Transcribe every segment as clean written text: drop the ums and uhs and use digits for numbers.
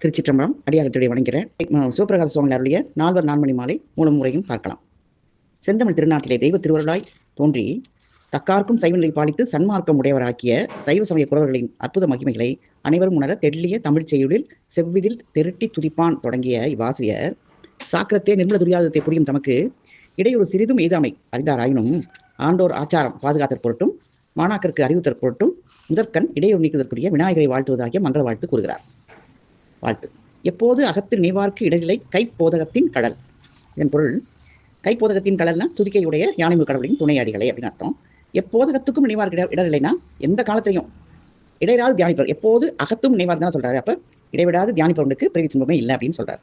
திருச்சிற்றம்பலம் அடியாரத்துடைய வணங்குகிறேன். சிவபிரகாச சுவாமிகள் அருளிய 4 மணி மாலை மூலம் முறையும் பார்க்கலாம். செந்தமிழ் திருநாட்டிலே தெய்வ திருவருளாய் தோன்றி தக்கார்க்கும் சைவ நிலை பாலித்து சன்மார்க்கம் உடையவராக்கிய சைவ சமய குறவர்களின் அற்புத மகிமைகளை அனைவரும் உணர தெள்ளிய தமிழ் செய்யுளில் செவ்விதில் தெருட்டி துதிப்பான் தொடங்கிய இவ்வாசிரியர் சாக்கிரத்தே நிர்மல துரியாதத்தை புரியும் தமக்கு இடையொரு சிறிதும் எய்தாமை அறிந்தாராயினும் ஆண்டோர் ஆச்சாரம் பாதுகாத்தற் பொருட்டும் மாணாக்கருக்கு அறிவுத்தற் பொருட்டும் முதற்கண் இடையூறு நீக்குவதற்குரிய விநாயகரை வாழ்த்துவதாகிய மங்கள வாழ்த்து கூறுகிறார். வாழ்த்து. எப்போது அகத்தில் நீவார்க்கு இடரில்லை கைப்போதகத்தின் கடல். இதன் பொருள், கைப்போதகத்தின் கடல்னா துதிக்கையுடைய யானைமு கடவுளின் துணையாடிகளை அப்படின்னு அர்த்தம். எப்போதகத்துக்கும் நினைவார்க்கு இடரில்லைன்னா எந்த காலத்திலையும் இடைவிடாது தியானிப்பவர், எப்போது அகத்தும் நினைவார் தான் சொல்றாரு. அப்ப இடைவிடாது தியானிப்பவனுக்கு பிறவி துன்பமே இல்லை அப்படின்னு சொல்றாரு.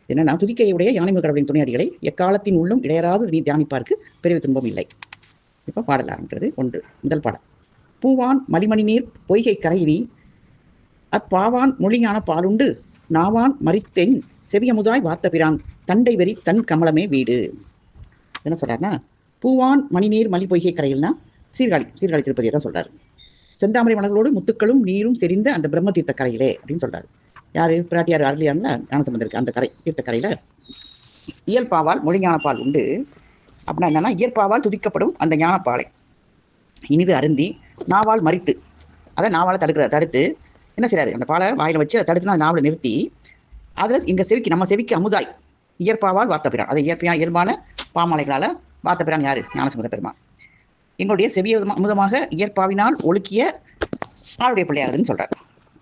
என்னன்னா, துதிக்கையுடைய யானைமு கடவுளின் துணையாடிகளை எக்காலத்தின் உள்ளும் இடையராது நீ தியானிப்பார்க்கு பிறவி துன்பம் இல்லை. இப்ப பாடல் ஆரம்பிக்கிறது. முதல் பாடல். பூவான் மலிமணி நீர் பொய்கை கரையினி அப்பாவான் மொழியான பாலுண்டு நாவான் மறித்தென் செவியமுதாய் வார்த்த பிரான் தண்டை வெறி தன் கமலமே வீடு. என்ன சொல்றாருன்னா, பூவான் மணிநீர் மலி பொய்கை கரையில்னா சீர்காழி திருப்பதியை தான் சொல்றாரு. செந்தாமரை மலர்களோடு முத்துக்களும் நீரும் செறிந்த அந்த பிரம்ம தீர்த்த கரையிலே அப்படின்னு சொல்றாரு. யாரு? பிராட்டியார் அருளியார்ல ஞானசம்பந்தருக்கு அந்த கரை தீர்த்த கரையில இயல்பாவால் மொழிஞான பால் உண்டு. அப்படின்னா என்னன்னா, இயற்பாவால் துதிக்கப்படும் அந்த ஞானப்பாலை இனிது அருந்தி நாவால் மறித்து, அதை நாவால் தடுத்து என்ன செய்யறாரு, அந்த பாலை வாயில வச்சு அதை தடுத்து நாவலை நிறுத்தி அதில் இங்கே செவிக்கு நம்ம செவிக்கு அமுதாய் இயற்பாவால் வார்த்தபிரான், அதை இயல்பான பாமாலைகளால் வார்த்தபிரான் யாரு? ஞானசம்பந்த பெருமான். எங்களுடைய செவிய அமுதமாக இயற்பாவினால் ஒழுக்கிய ஆளுடைய பிள்ளையாருன்னு சொல்றாரு.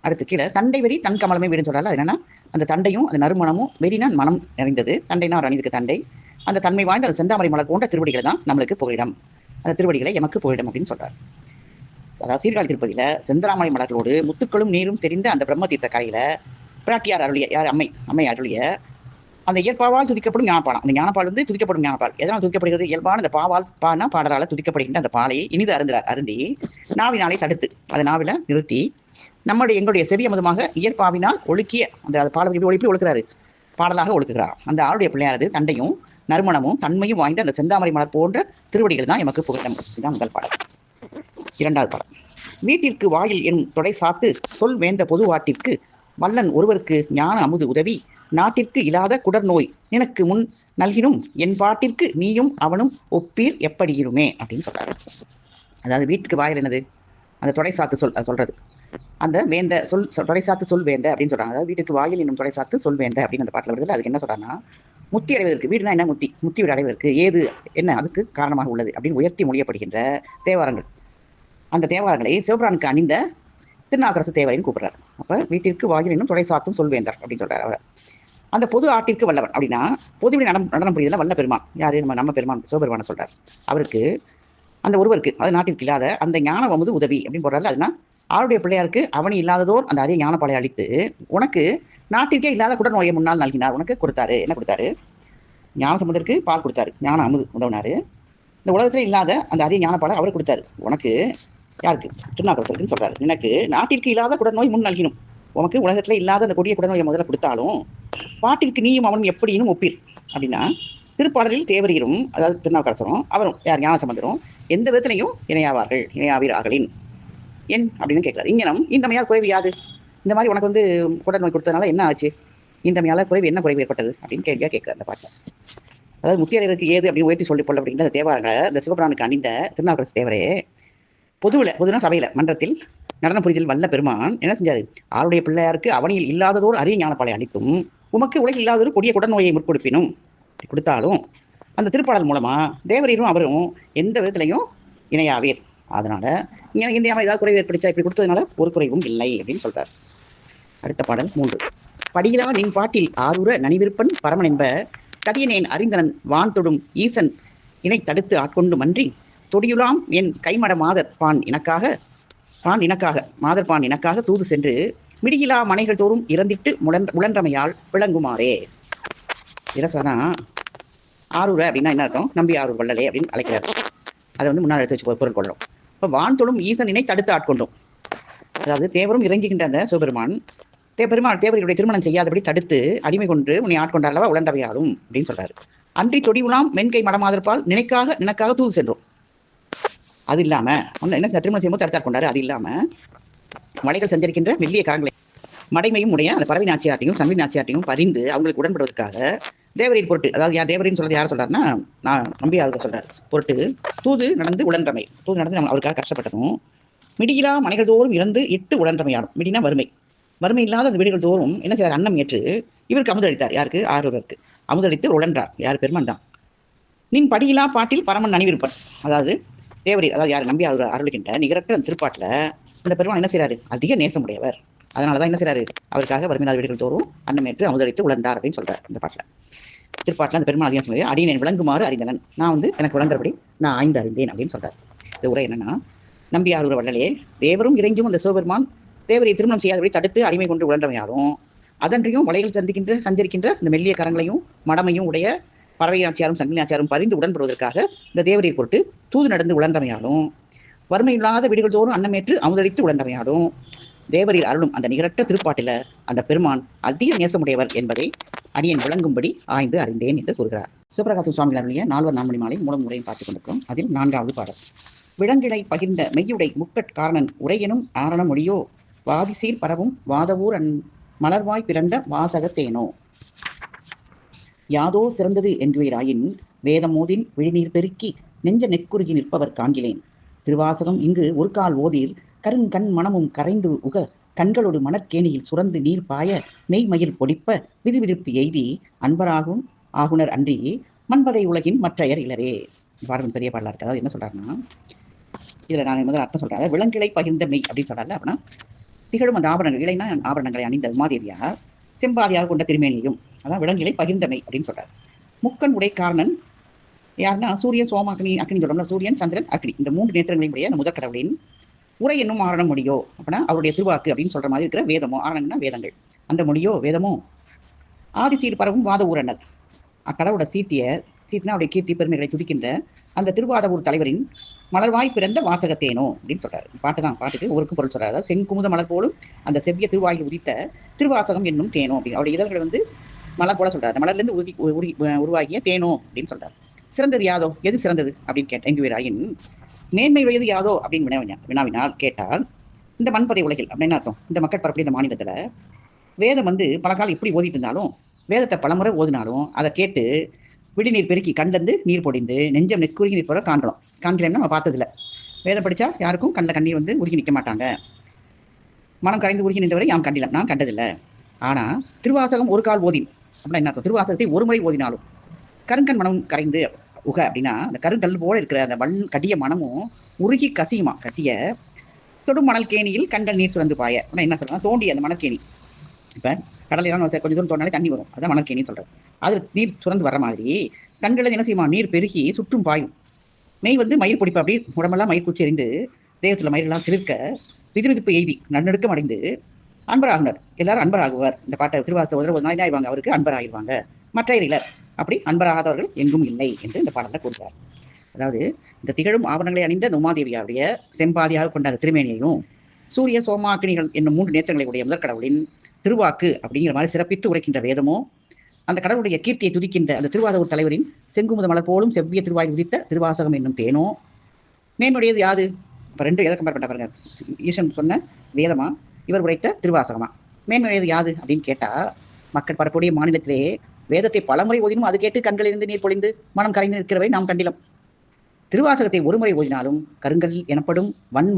அடுத்து கீழே தண்டை வெறி தன் கமலமே வீடுன்னு சொல்றாரு. அது என்னன்னா, அந்த தண்டையும் அந்த நறுமணமும் வெறினா மனம் நிறைந்தது, தண்டைனா ஒரு அணிதுக்கு தண்டை, அந்த தன்மை வாய்ந்த அந்த செந்தாமரை மலர் போன்ற திருவடிகளை தான் நம்மளுக்கு புகலிடம், அந்த திருவடிகளை எமக்கு புகலிடம் அப்படின்னு சொல்றாரு. அதாவது சீர்காழி திருப்பதியில செந்தராமரை மலர்களோடு முத்துக்களும் நீரும் செறிந்த அந்த பிரம்ம தீர்த்த கரையில பிராட்டியார் அருளிய யார்? அம்மை அருளிய அந்த இயற்பாவால் துதிக்கப்படும் ஞானப்பாலம். அந்த ஞானப்பால் வந்து துதிக்கப்படும் ஞானப்பால் எதனால் துதிக்கப்படுகிறது? இயல்பான அந்த பாடலால் துதிக்கப்படுகின்ற அந்த பாலை இனிது அருந்தி நாவினாலே தடுத்து அதை நாவில நிறுத்தி எங்களுடைய செவி அமுதமாக இயற்பாவினால் ஒழுக்கிய அந்த பாடல் எப்படி ஒழுக்கிறாரு? பாடலாக ஒழுக்குகிறார். அந்த ஆளுடைய பிள்ளையாரது தண்டையும் நறுமணமும் தன்மையும் வாய்ந்த அந்த செந்தாமரை மலர் போன்ற திருவடிகள் தான் எமக்கு புகழம். இதுதான் முதல் பாடல். இரண்டாவது பாடல். வீட்டிற்கு வாயில் எனும் தொடை சாத்து சொல் வேந்த பொதுவாட்டிற்கு வல்லன் ஒருவருக்கு ஞான அமுது உதவி நாட்டிற்கு இல்லாத குடர் நோய் எனக்கு முன் நல்கினும் என் பாட்டிற்கு நீயும் அவனும் ஒப்பீர் எப்படியிருமே அப்படின்னு சொல்றாரு. அதாவது வீட்டுக்கு வாயில் என்னது? அந்த தொடை சாத்து சொல்றது. அந்த வேந்த தொடை சாத்து சொல் வேந்த அப்படின்னு சொல்றாங்க. அதாவது வீட்டுக்கு வாயில் என்னும் தொடை சாத்து சொல் வேந்த அப்படின்னு அந்த பாட்டில் வருது. அதுக்கு என்ன சொல்றாங்கன்னா, முத்தி அடைவதற்கு, வீடுனா என்ன? முத்தி வீடு அடைவதற்கு ஏது என்ன அதுக்கு காரணமாக உள்ளது அப்படின்னு உயர்த்தி மொழியப்படுகின்ற தேவாரங்கள். அந்த தேவாரங்களை சிவபிரானுக்கு அணிந்த திருநாவுக்கரசு தேவரைன்னு கூப்பிடுறாரு. அப்ப வீட்டிற்கு வாயில் என்னும் தொடை சாத்தும் சொல்வேந்தர் அப்படின்னு சொல்றாரு அவர். அந்த பொது ஆட்டிற்கு வல்லவன் அப்படின்னா பொதுவில் நடனம் புரியுதுல வல்ல பெருமான் யாரு? நம்ம பெருமான் சிவபெருமான சொல்றார். அவருக்கு அந்த ஒருவருக்கு, அது நாட்டிற்கு இல்லாத அந்த ஞான அமுது உதவி அப்படின்னு போடுறாரு. அதுனா ஆளுடைய பிள்ளையாருக்கு அவனி இல்லாததோர் அந்த அரிய ஞானப்பாலை அளித்து உனக்கு நாட்டிற்கே இல்லாத குடர் நோயை முன்னால் நல்கினார். உனக்கு கொடுத்தாரு. என்ன கொடுத்தாரு? ஞானசம்பந்தருக்கு பால் கொடுத்தாரு, ஞான அமுது உதவினாரு. இந்த உலகத்துல இல்லாத அந்த அரிய ஞானப்பாலை அவர் கொடுத்தாரு. உனக்கு யாருக்கு? திருநாவுக்கரசருக்குன்னு சொல்றாரு. எனக்கு நாட்டிற்கு இல்லாத குடர் நோய் முன் நல்கினும், உனக்கு உலகத்துல இல்லாத அந்த கொடிய குடநோயை முதல்ல கொடுத்தாலும் பாட்டிற்கு நீயும் அவனும் எப்படியும் ஒப்பீர் அப்படின்னா திருப்பாடலில் தேவரீரும், அதாவது திருநாவுக்கரசரும் அவரும் யார்? ஞானசம்பந்தரும் எந்த விதத்திலையும் இணையாவீராகலின் என் அப்படின்னு கேட்கிறாரு. இங்கனம் இந்த மையால் குறைவு யாது? இந்த மாதிரி உனக்கு வந்து குடர் நோய் கொடுத்ததுனால என்ன ஆச்சு? இந்த மையால குறைவு என்ன குறைவு ஏற்பட்டது அப்படின்னு கேள்வியா கேட்கிறார் அந்த பாட்டில். அதாவது முத்தியடைவதற்கு ஏது அப்படின்னு உயர்த்தி சொல்லி கொள்ள அப்படிங்கிற அந்த தேவாரங்களை இந்த சிவபிரானுக்கு அணிந்த திருநாவுக்கரசு தேவரே பொதுனா சபையில மன்றத்தில் நடன புரிதல் வல்ல பெருமான் என்ன செஞ்சாரு? ஆளுடைய பிள்ளையாருக்கு அவனியில் இல்லாததோர் அரிய ஞானப்பாலை அளித்தும் உமக்கு உலகில் இல்லாதொரு கொடிய குடநோயை முற்கொடுப்பினும் கொடுத்தாலும் அந்த திருப்பாடல் மூலமா தேவரீரும் அவரும் எந்த விதத்திலையும் இணையாவீர். அதனால இந்த ஏதாவது குறைவு ஏற்படுச்சா? இப்படி கொடுத்ததுனால ஒரு குறைவும் இல்லை அப்படின்னு சொல்றார். அடுத்த பாடல் 3. படியிலா நின் பாட்டில் ஆரூர நனிவிருப்பன் பரமன் என்ப கதியனேன் அறிந்தனன் வான் தொடும் ஈசன் இணை தடுத்து ஆட்கொண்டு மன்றி தொடியுலாம் என் கைமட மாதர் பான் இனக்காக தூது சென்று மிடியிலா மனைகள் தோறும் இறந்திட்டு உழன்றமையால் விளங்குமாறே. என்ன சொன்னா, ஆரூர அப்படின்னா என்ன அர்த்தம்? நம்பி ஆரூர் வள்ளலே அப்படின்னு அழைக்கிறார். அதை வந்து முன்னால் எடுத்து வச்சு பொருள் கொள்றோம். இப்போ வான் தொடும் ஈசனினை தடுத்து ஆட்கொண்டோம். அதாவது தேவரும் இறங்குகின்ற அந்த சிவபெருமான் தேவருடைய திருமணம் செய்யாதபடி தடுத்து அடிமை கொண்டு உன்னை ஆட்கொண்டாலவா உழன்றவையாலும் அப்படின்னு சொல்றாரு. அன்றி தொடிவுலாம் மென்கை மடமாதற்பால் நினைக்காக தூது சென்றோம். அது இல்லாம என்ன திருமணம் செய்யும்போது தடுத்தாட்கொண்டாரு. அது இல்லாம மலைகள் சஞ்சரிக்கின்ற மெல்லிய கரங்களை மடைமையும் உடைய அந்த பறவை நாச்சியாட்டையும் சங்கிலி நாச்சியாட்டையும் பரிந்து அவங்களுக்கு உடன்படுவதற்காக தேவரீர் பொருட்டு, அதாவது தேவரின்னு சொல்றது யார் சொல்றாருன்னா நான் நம்பி அவர் சொல்றாரு பொருட்டு தூது நடந்து உழன்றமை, தூது நடந்து நம்ம அவருக்காக கஷ்டப்பட்டதும் மிடியிலா மனைகள் தோறும் இறந்து இட்டு உழன்றமையாடும். மிடினா வறுமை, வறுமை இல்லாத அந்த வீடுகள் தோறும் என்ன செய்யறார், அன்னம் ஏற்று இவருக்கு அமுதளித்தார். யாருக்கு, ஆரூருக்கு அமுதளித்து உழன்றார். யார், பெருமான் தான். நின் படியிலா பாட்டில் பரமன் நனிவிருப்பன், அதாவது தேவரி, அதாவது யார் நம்பி அவர் அருளுகின்ற நிகரற்ற அந்த திருப்பாட்டில் இந்த பெருமான் என்ன செய்யறாரு, அதிக நேசமுடையவர். அதனாலதான் என்ன செய்யறாரு, அவருக்காக வறுமையில்லாத வீடுகள் தோறும் அன்னம் ஏற்று அமுதளித்து உழந்தார் அப்படின்னு சொல்றார் இந்த பாட்டில். திருப்பாட்டில் அந்த பெருமான் அதிகம் சொல்லுது, அடியேன் விளங்குமாறு அறிந்தனன், நான் வந்து எனக்கு விளங்குறபடி நான் ஆய்ந்து அறிந்தேன் அப்படின்னு சொல்றாரு. இந்த உரை என்னன்னா, நம்பி ஆரூர வள்ளலே தேவரும் இறைஞ்சும் அந்த சிவபெருமான் தேவரை திருமணம் செய்யாதபடி தடுத்து அடிமை கொண்டு உழன்றமையாலும் அதன்றையும் வலையில் சஞ்சரிக்கின்ற இந்த மெல்லிய கரங்களையும் மடமையும் உடைய பறவை நாச்சியாரும் சங்கிலி நாச்சியாரும் பரிந்து உடன்படுவதற்காக இந்த தேவரீர் பொருட்டு தூது நடந்து உழன்றமையாலும் வறுமை இல்லாத வீடுகள் தோறும் அன்னமேற்று அமுதளித்து உழன்றமையாலும் தேவரீர் அருளும் அந்த நிகரற்ற திருப்பாட்டில அந்த பெருமான் அதிக நேசமுடையவர் என்பதை அடியேன் விளங்கும்படி ஆய்ந்து அறிந்தேன் என்று கூறுகிறார். சிவபிரகாச சுவாமிகள் அருளிய 4 நான்மணி மாலை மூலம் முறையும் பார்த்துக் கொண்டிருக்கிறோம். அதில் 4வது பாடல். விலங்கிடை பகிர்ந்த மெய்யுடை முக்கட் காரணன் உரையெனும் ஆரண மொழியோ வாதிசீர் பரவும் வாதவூர் மலர்வாய் பிறந்த வாசகத்தேனோ யாதோ சிறந்தது என்றுயிராயின் வேதமோதின் விழிநீர் பெருக்கி நெஞ்ச நெக்குருகி நிற்பவர் காண்கிலேன். திருவாசகம் இங்கு ஒரு கால் ஓதில் கருங்கண் மனமும் கரைந்து உக கண்களோடு மணற்கேணியில் சுரந்து நீர் பாய மெய்மயில் பொடிப்ப விதுவிருப்பு எய்தி அன்பராகும் ஆகுனர் அன்றி மண்பதை உலகின் மற்றையர் இளரே. பாடல் பெரிய பாடலா இருக்கு. அதாவது என்ன சொல்றாருன்னா, இதுல நான் முதல் அர்த்தம் சொல்றேன். விலங்கிலை பகிர்ந்த மெய் அப்படின்னு சொல்றாரு. அப்படின்னா திகழும் அந்த ஆபரணங்கள், இலைனா ஆபரணங்களை அணிந்த உமாதேவியார் செம்பாதியாக கொண்ட திருமேனியும், அதான் விலங்கிலை பகிர்ந்த மெய் அப்படின்னு சொல்றாரு. முக்கன் உடை காரணன் யாருன்னா சூரியன், சோம, அக்னி. அக்னி சொல்றோம்ல, சூரியன், சந்திரன், அக்னி, இந்த 3 நேத்திரங்களையும் உடைய அந்த முதற் கடவுளின் உரை என்னும் ஆரணம் மொழியோ, அப்படின்னா அவருடைய திருவாக்கு அப்படின்னு சொல்ற மாதிரி இருக்கிற வேதமோ, ஆரணம்னா வேதங்கள், அந்த மொழியோ வேதமோ ஆதிசீர் பரவும் வாத ஊரண்ணல், அக்கடவுட சீட்டினா அவருடைய கீர்த்தி பெருமைகளை துதிக்கின்ற அந்த திருவாதவூர் தலைவரின் மலர்வாய் பிறந்த வாசகத்தேனோ அப்படின்னு சொல்றாரு. பாட்டு தான், பாட்டுக்கு ஒருக்கு பொருள் சொல்றாரு. அதாவது செங்குமுத மலர் போலும் அந்த செவ்விய திருவாயில் உதித்த திருவாசகம் என்னும் தேனோ அப்படின்னு அவருடைய இதழ்கள் வந்து மலர் போல சொல்றாரு. அந்த மலர்லேருந்து உருவாகிய தேனோ அப்படின்னு சொல்றாரு. சிறந்தது யாதோ, எது சிறந்தது அப்படின்னு கேட்ட எங்குவராயின் மேன்மை உடையது யாதோ அப்படின்னு வினாவினால் கேட்டால் இந்த மண்பதை உலகில் அப்படின்னு அர்த்தம். இந்த மக்கள் பரப்படி இந்த மாநிலத்துல வேதம் வந்து பல காலம் எப்படி ஓதிட்டு இருந்தாலும், வேதத்தை பலமுறை ஓதினாலும் அதை கேட்டு விழிநீர் பெருக்கி கண்டந்து நீர் பொடிந்து நெஞ்சம் நெக்குருகி நிற்பவரை காண்கலன்னா நம்ம பார்த்ததில்ல. வேதம் படித்தா யாருக்கும் கண்ணில் கண்ணீர் வந்து உருகி நிற்க மாட்டாங்க. மனம் கரைந்து உருகி நின்றவரை யாம் கண்டில, நான் கண்டதில்லை. ஆனால் திருவாசகம் ஒரு கால் ஓதின் அப்படின்னா என்ன அர்த்தம், திருவாசகத்தை ஒரு முறை ஓதினாலும் கருங்கண் மனம் கரைந்து உக அப்படின்னா அந்த கருங்கல் போல இருக்கிற அந்த கடிய மனமும் உருகி கசிய தொடும் மணல் கேணியில் கண்கள் நீர் சுரந்து பாய அப்படின்னா என்ன சொல்றாங்க, தோண்டி அந்த மணற்கேணி, இப்போ கடலையெல்லாம் கொஞ்சம் தூரம் தோண்டினாலே தண்ணி வரும், அதான் மணற்கேணின்னு சொல்கிறேன். அது நீர் சுரந்து வர மாதிரி கண்களில் என்ன செய்யுமா, நீர் பெருகி சுற்றும் பாயும். மெய் வந்து மயிர் பிடிப்பா, அப்படி உடம்பெல்லாம் மயிர் பூச்சி எறிந்து தேவத்துல மயிரெல்லாம் சிலிர்க்க விதிவிதிப்பு எய்தி நன்னெடுக்கம் அடைந்து அன்பராகுனர், எல்லாரும் அன்பராகுவார். இந்த பாட்டை திருவாசக ஒரு நாள் ஆயிடுவாங்க, அவருக்கு அன்பராகிடுவாங்க, மற்ற இலர் அப்படி அன்பராகாதவர்கள் எங்கும் இல்லை என்று இந்த பாடலை கூறுகிறார். அதாவது இந்த திகழும் ஆபரணங்களை அணிந்த உமாதேவியாருடைய செம்பாதியாக கொண்ட அந்த திருமேனியையும் சூரிய சோமாக்கினிகள் என்னும் 3 நேத்திரங்களை உடைய முதற் கடவுளின் திருவாக்கு அப்படிங்கிற மாதிரி சிறப்பித்து உரைக்கின்ற வேதமோ, அந்த கடவுளுடைய கீர்த்தியை துதிக்கின்ற அந்த திருவாதூர் தலைவரின் செங்குமுத மலர் போலும் செவ்விய திருவாய் உதித்த திருவாசகம் என்னும் தேனோ மேன்முடையது யாது. இப்போ 2 எதை கம்பேர் பண்ண பாருங்க, ஈசன் சொன்ன வேதமா, இவர் உரைத்த திருவாசகமா, மேன்முடையது யாது அப்படின்னு கேட்டா, மக்கள் பரப்புடைய மாநிலத்திலே வேதத்தை பலமுறை ஓதினும் அது கேட்டு கண்களிலிருந்து நீர் பொழிந்து மனம் கரைந்து நிற்கிறவை நாம் கண்டிலம். திருவாசகத்தை ஒரு முறை ஓதினாலும் கருங்கல் எனப்படும்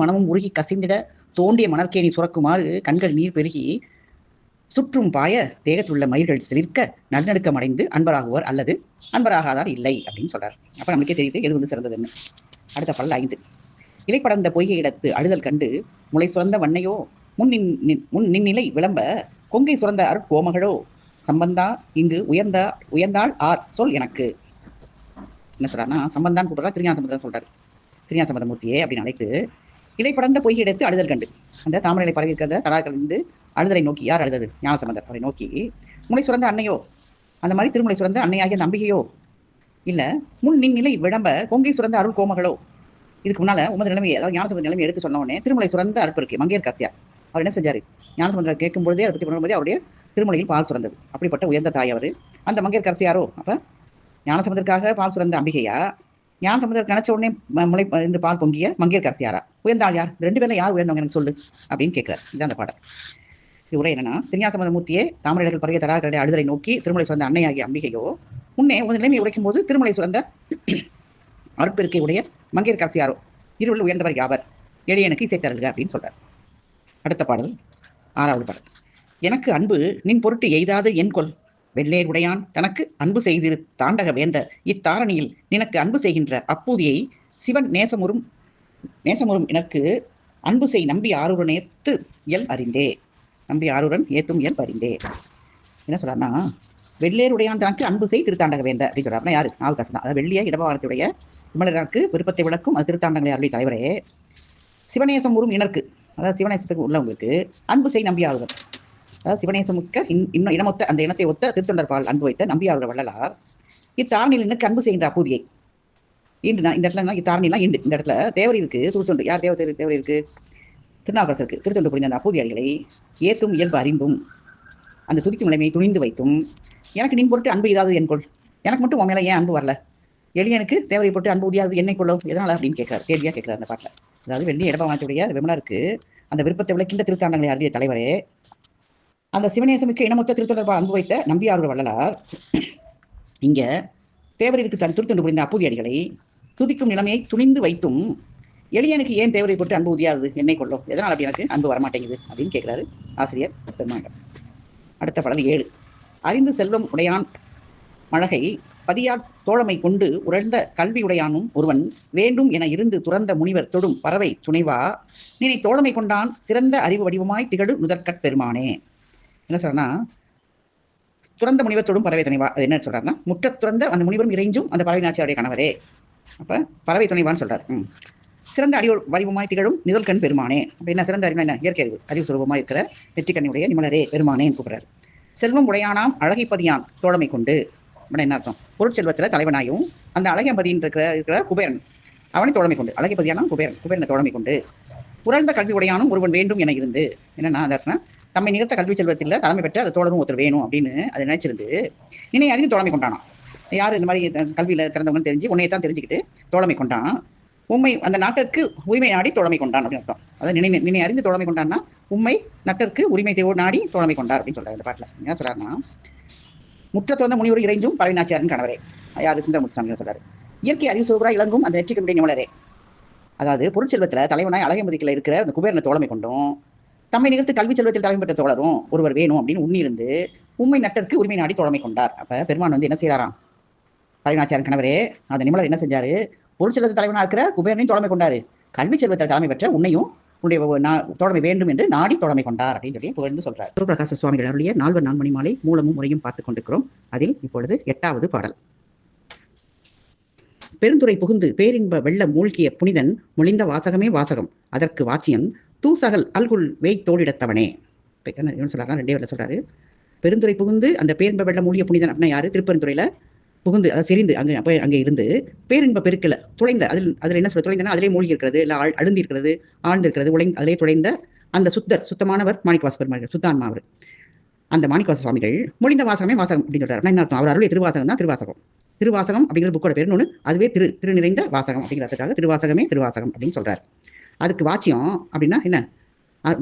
மனமும் உருகி கசிந்திட தோண்டிய மணற்கேணி சுரக்குமாறு கண்கள் நீர் பெருகி சுற்றும் பாய தேகத்துள்ள மயிர்கள் சிலிர்க்க நல்லடுக்கம் அடைந்து அன்பராகுவார் அல்லது அன்பராகாதார் இல்லை அப்படின்னு சொல்றார். அப்ப நமக்கே தெரியுது எது வந்து சிறந்ததுன்னு. அடுத்த பாடல் 5. இலை படர்ந்த பொய்கை இடத்து அழுதல் கண்டு முளை சுரந்த வண்ணையோ முன் நின்னிலை விளம்ப கொங்கை சுரந்த அருட்கோமகளோ சம்பந்தா இங்கு உயர்ந்தாள் ஆர் சொல் எனக்கு. என்ன சொல்றாருன்னா, சம்பந்தான் கூப்பிடுறா, திருஞான சம்பந்தம் சொல்றாரு. திருஞான சம்பந்த மூர்த்தியே அப்படின்னு அழைத்து இலை படர்ந்த பொய்கை எடுத்து அழுதல் கண்டு, அந்த தாமரை பரவி இருக்கிறத கடாக்கலிருந்து அழுதலை நோக்கி, யார் அழுதது, ஞான சம்பந்தர், அவரை நோக்கி முளை சுரந்த அன்னையோ, அந்த மாதிரி திருமுலை சுரந்த அன்னையாகிய நம்பிக்கையோ, இல்ல முன் நிலை விளம்ப கொங்கை சுரந்த அருள் கோமகளோ. இதுக்கு முன்னால உமது நிலைமையை, அதாவது ஞானசம்பந்த நிலைமை எடுத்து சொன்ன உடனே திருமுலை சுரந்த அற்பு இருக்கு மங்கையர் கசியா, அவர் என்ன செஞ்சாரு, ஞானசம்பந்தர் கேட்கும் பொழுதே அதை பற்றி பண்ணும்போதே அவருடைய திருமுலையில் பால் சுரந்தது. அப்படிப்பட்ட உயர்ந்த தாய் அவர். அந்த மங்கையர் கரசியாரோ, அப்ப ஞானசம்பந்தருக்காக பால் சுரந்த அம்பிகையா, ஞானசம்பந்தர் நினைச்ச உடனே முளை இருந்து பால் பொங்கிய மங்கையர் கரசியாரா, உயர்ந்தாள் யார், 2 பேர்ல யார் உயர்ந்தவங்க எனக்கு சொல்லு அப்படின்னு கேட்கிறார். இதுதான் அந்த பாடல். இது உரை என்னன்னா, திருஞாசம்பந்த மூர்த்தியே தாமரைகள் பருகிய தடாகரை அழுதலை நோக்கி திருமலை சுரந்த அன்னையாகிய அம்பிகையோ முன்னே ஒரு நிலைமை உரைக்கும் போது திருமலை சுரந்த அருட்பெருக்கை உடைய மங்கையர்க்கரசியாரோ இருள் உயர்ந்தவர் யாவர் எளியனுக்கு இசைத்தருள்க அப்படின்னு சொல்றார். அடுத்த பாடல் 6வது பாடல். எனக்கு அன்பு நின் பொருட்டு எய்தாது என் கொல் வெள்ளேர் உடையான் தனக்கு அன்பு செய்திரு தாண்டக வேந்த இத்தாரணியில் நினக்கு அன்பு செய்கின்ற அப்பூதியை சிவன் நேசமுறும் எனக்கு அன்பு செய் நம்பி ஆரூரன் ஏத்து இயல் அறிந்தே. நம்பி ஆரூரன் ஏத்தும் இயல் அறிந்தே என்ன சொல்றாருன்னா, வெள்ளேருடையான் தனக்கு அன்பு செய் திருத்தாண்டக வேந்த அப்படின்னு சொல்றாருன்னா யாரு? நாவுக்கரசு தான். அதாவது வெள்ளிய இடபாகத்துடைய விமலருக்கு விருப்பத்தை விளக்கும் அது திருத்தாண்டங்களை அருளி தலைவரே. சிவநேசம் உறும் இனருக்கு, அதாவது சிவநேசத்துக்கு உள்ளவங்களுக்கு அன்பு செய் நம்பி ஆரூரன், அதாவது சிவநேசமுக்க இன்னும் இனமொத்த அந்த இனத்தை ஒத்த திருத்தொண்டர்பால் அன்பு வைத்த நம்பி ஆரூர வள்ளலார் இத்தாரணியில் எனக்கு அன்பு செய்கின்ற அப்பூதியை ஈண்டுனா இந்த இடத்துல இத்தாரணிலாம் ஈண்டு. இந்த இடத்துல தேவரி இருக்கு, திருத்தொண்டு யார் தேவரி இருக்கு? திருநாவுக்கரசு இருக்கு. திருத்தொண்டு புரிந்த அந்த அப்பூதி அடிகளை ஏத்தும் இயல்பு அறிந்தும் அந்த துதிக்கும் நிலைமையை துணிந்து வைத்தும் எனக்கு நின் பொருட்டு அன்பு இதாவது என் கொள், எனக்கு மட்டும் உன் மேலே ஏன் அன்பு வரல, எளியனுக்கு தேவரை போட்டு அன்பு உதியாது என்னை கொள்ளும் எதனால அப்படின்னு கேட்கிறார், கேள்வியாக கேட்கிறார் அந்த பாட்டில். அதாவது வெள்ளி இடபாகத்துடைய விமலருக்கு அந்த விருப்பத்தை விளக்கின்ற திருத்தாண்டங்களை அருளிய தலைவரே, அந்த சிவநேசமிக்க இனமொத்த திருத்தொடர்பால் அன்பு வைத்த நம்பி ஆரூர வள்ளலார் இங்க தேவரிற்கு தன் திருத்தொண்டு புரிந்த அப்பூதி அடிகளை துதிக்கும் நிலைமையை துணிந்து வைத்தும் எளியனுக்கு ஏன் தேவரை போட்டு அன்பு உதியாது என்னை கொள்ளும், எதனால் அப்படி எனக்கு அன்பு வரமாட்டேங்குது அப்படின்னு கேட்கிறாரு ஆசிரியர் பெருமாண்டம். அடுத்த பாடல் 7. அறிந்து செல்வம் உடையான் மழகை பதியார் தோழமை கொண்டு உழர்ந்த கல்வி உடையானும் ஒருவன் வேண்டும் என இருந்து துறந்த முனிவர் தொடும் பறவை துணைவா நினை தோழமை கொண்டான் சிறந்த அறிவு வடிவமாய் திகழு நுதற்கட் பெருமானே. என்ன சொல்றா, துறந்த முனிவர் தொடும் பறவை துணைவா, அது என்ன சொல்றாருன்னா, முற்ற துறந்த அந்த முனிவரும் இறைஞ்சும் அந்த பறவை நாச்சியாருடைய கணவரே, அப்ப பறவை துணைவான்னு சொல்றாரு. சிறந்த அறிவு வடிவமாய் திகழும் நிழல்கண் பெருமானே. அப்ப என்ன சிறந்த அறிவு? என்ன இயற்கை அறிவு, அறிவு சுரூபமாக இருக்கிற நெற்றிக்கண்ணுடைய நிமலரே பெருமானேன்னு கூப்பிடுறாரு. செல்வம் உடையானாம் அழகைப்பதியான் தோழமை கொண்டு என்ன அர்த்தம்? பொருட்செல்வத்தில் தலைவனாயும் அந்த அழகம்பதியின் இருக்கிற குபேரன் அவனை தோழமை கொண்டு, அழகைப்பதியானாம் குபேரனை தோழமை கொண்டு உறழ்ந்த கல்வி உடையானும் ஒருவன் வேண்டும் என இருந்து, என்னன்னா அந்த அர்த்தம், தம்மை நிகழ்த்த கல்வி செல்வத்தில் தலைமை பெற்ற அதை தோழரும் ஒருத்தர் வேணும் அப்படின்னு அதை நினைச்சிருந்து நினை அறிந்து தோழமை கொண்டானான். யார் இந்த மாதிரி கல்வியில திறந்தவங்கன்னு தெரிஞ்சு உன்னையத்தான் தெரிஞ்சுக்கிட்டு தோழமை கொண்டான். உண்மை அந்த நாட்டிற்கு உரிமை நாடி தோழமை கொண்டான் அப்படின்னு அர்த்தம். அதாவது நினை அறிந்து தோழமை கொண்டான்னா உண்மை நட்டற்கு உரிமை நாடி தோழமை கொண்டார் அப்படின்னு சொல்றாரு இந்த பாட்டில். என்ன சொல்றாருன்னா, முற்ற துறந்த முனிவர் இறைஞ்சும் பறவை நாச்சியாரின் கணவரே, யாரு? சுந்தரமூர்த்தி சாமி சொல்றாரு. இயற்கை அறிவு சோபரா இளங்கும் அந்த நெற்றிக்கண்ணுடைய நிமலரே, அதாவது பொருட்செல்வத்தில் தலைவனாய் அழகம்பதிக்கில் இருக்கிற அந்த குபேரனை தோழமை கொண்டும் தம்மை நிகழ்த்து கல்வி செல்வத்தில் தலைமை பெற்ற தோழரும் ஒருவர் வேணும் அப்படின்னு உன்னிருந்து உண்மை நட்டற்கு உரிமை நாடி தோழமை கொண்டார். அப்ப பெருமான் வந்து என்ன செய்யறாராம்? பறவை நாச்சியாரின் கணவரே, அந்த நிமலர் என்ன செஞ்சாரு? பொருட்செல்வத்தில் தலைவனாக இருக்கிற குபேரனையும் தோழமை கொண்டாரு, கல்வி செல்வத்தில் தலைமை பெற்ற உன்னையும் உன்னுடைய தோழமை வேண்டும் என்று நாடி தோழமை கொண்டார் அப்படின்னு சொல்லி புகழ்ந்து சொல்றார். சிவபிரகாச சுவாமிகள் அருளிய 4 நான்மணி மாலை மூலமும் முறையும் பார்த்துக் கொண்டிருக்கிறோம். அதில் இப்பொழுது 8வது பாடல். பெருந்துறை புகுந்து பேரின்ப வெள்ளம் மூழ்கிய புனிதன் மொழிந்த வாசகமே வாசகம் அதற்கு வாச்சியன் தூசகல் அல்குல் வேய் தோளிடத்தவனே. என்ன சொல்றாருன்னா, 2 வரை சொல்றாரு. பெருந்துறை புகுந்து அந்த பேரின்ப வெள்ளம் மூழ்கிய புனிதன் அப்படின்னா யாரு? திருப்பெருந்துறையில புகுந்து அதை செறிந்து அங்கே இருந்து பேரின்ப பெருக்கில் துளைந்த அதில் என்ன சொல்ல துளைந்தனா அதிலே மூழ்கி இருக்கிறது, இல்லை அழுந்தி இருக்கிறது, ஆழ்ந்திருக்கிறது, அதிலே துளைந்த அந்த சுத்தமானவர் மாணிக்கவாச பெருமாள், சுத்தான்மா அவர். அந்த மாணிக்கவாச சுவாமிகள் மொழிந்த வாசகமே வாசகம் அப்படின்னு சொல்றாரு. என்ன அர்த்தம்? அவர் அருளிய திருவாசகம் தான் திருவாசகம். திருவாசகம் அப்படிங்கிற புக்கோட பேர் ஒன்று, அதுவே திரு நிறைந்த வாசகம் அப்படிங்கிறதுக்காக திருவாசகமே திருவாசகம் அப்படின்னு சொல்றாரு. அதுக்கு வாச்சியம் அப்படின்னா என்ன?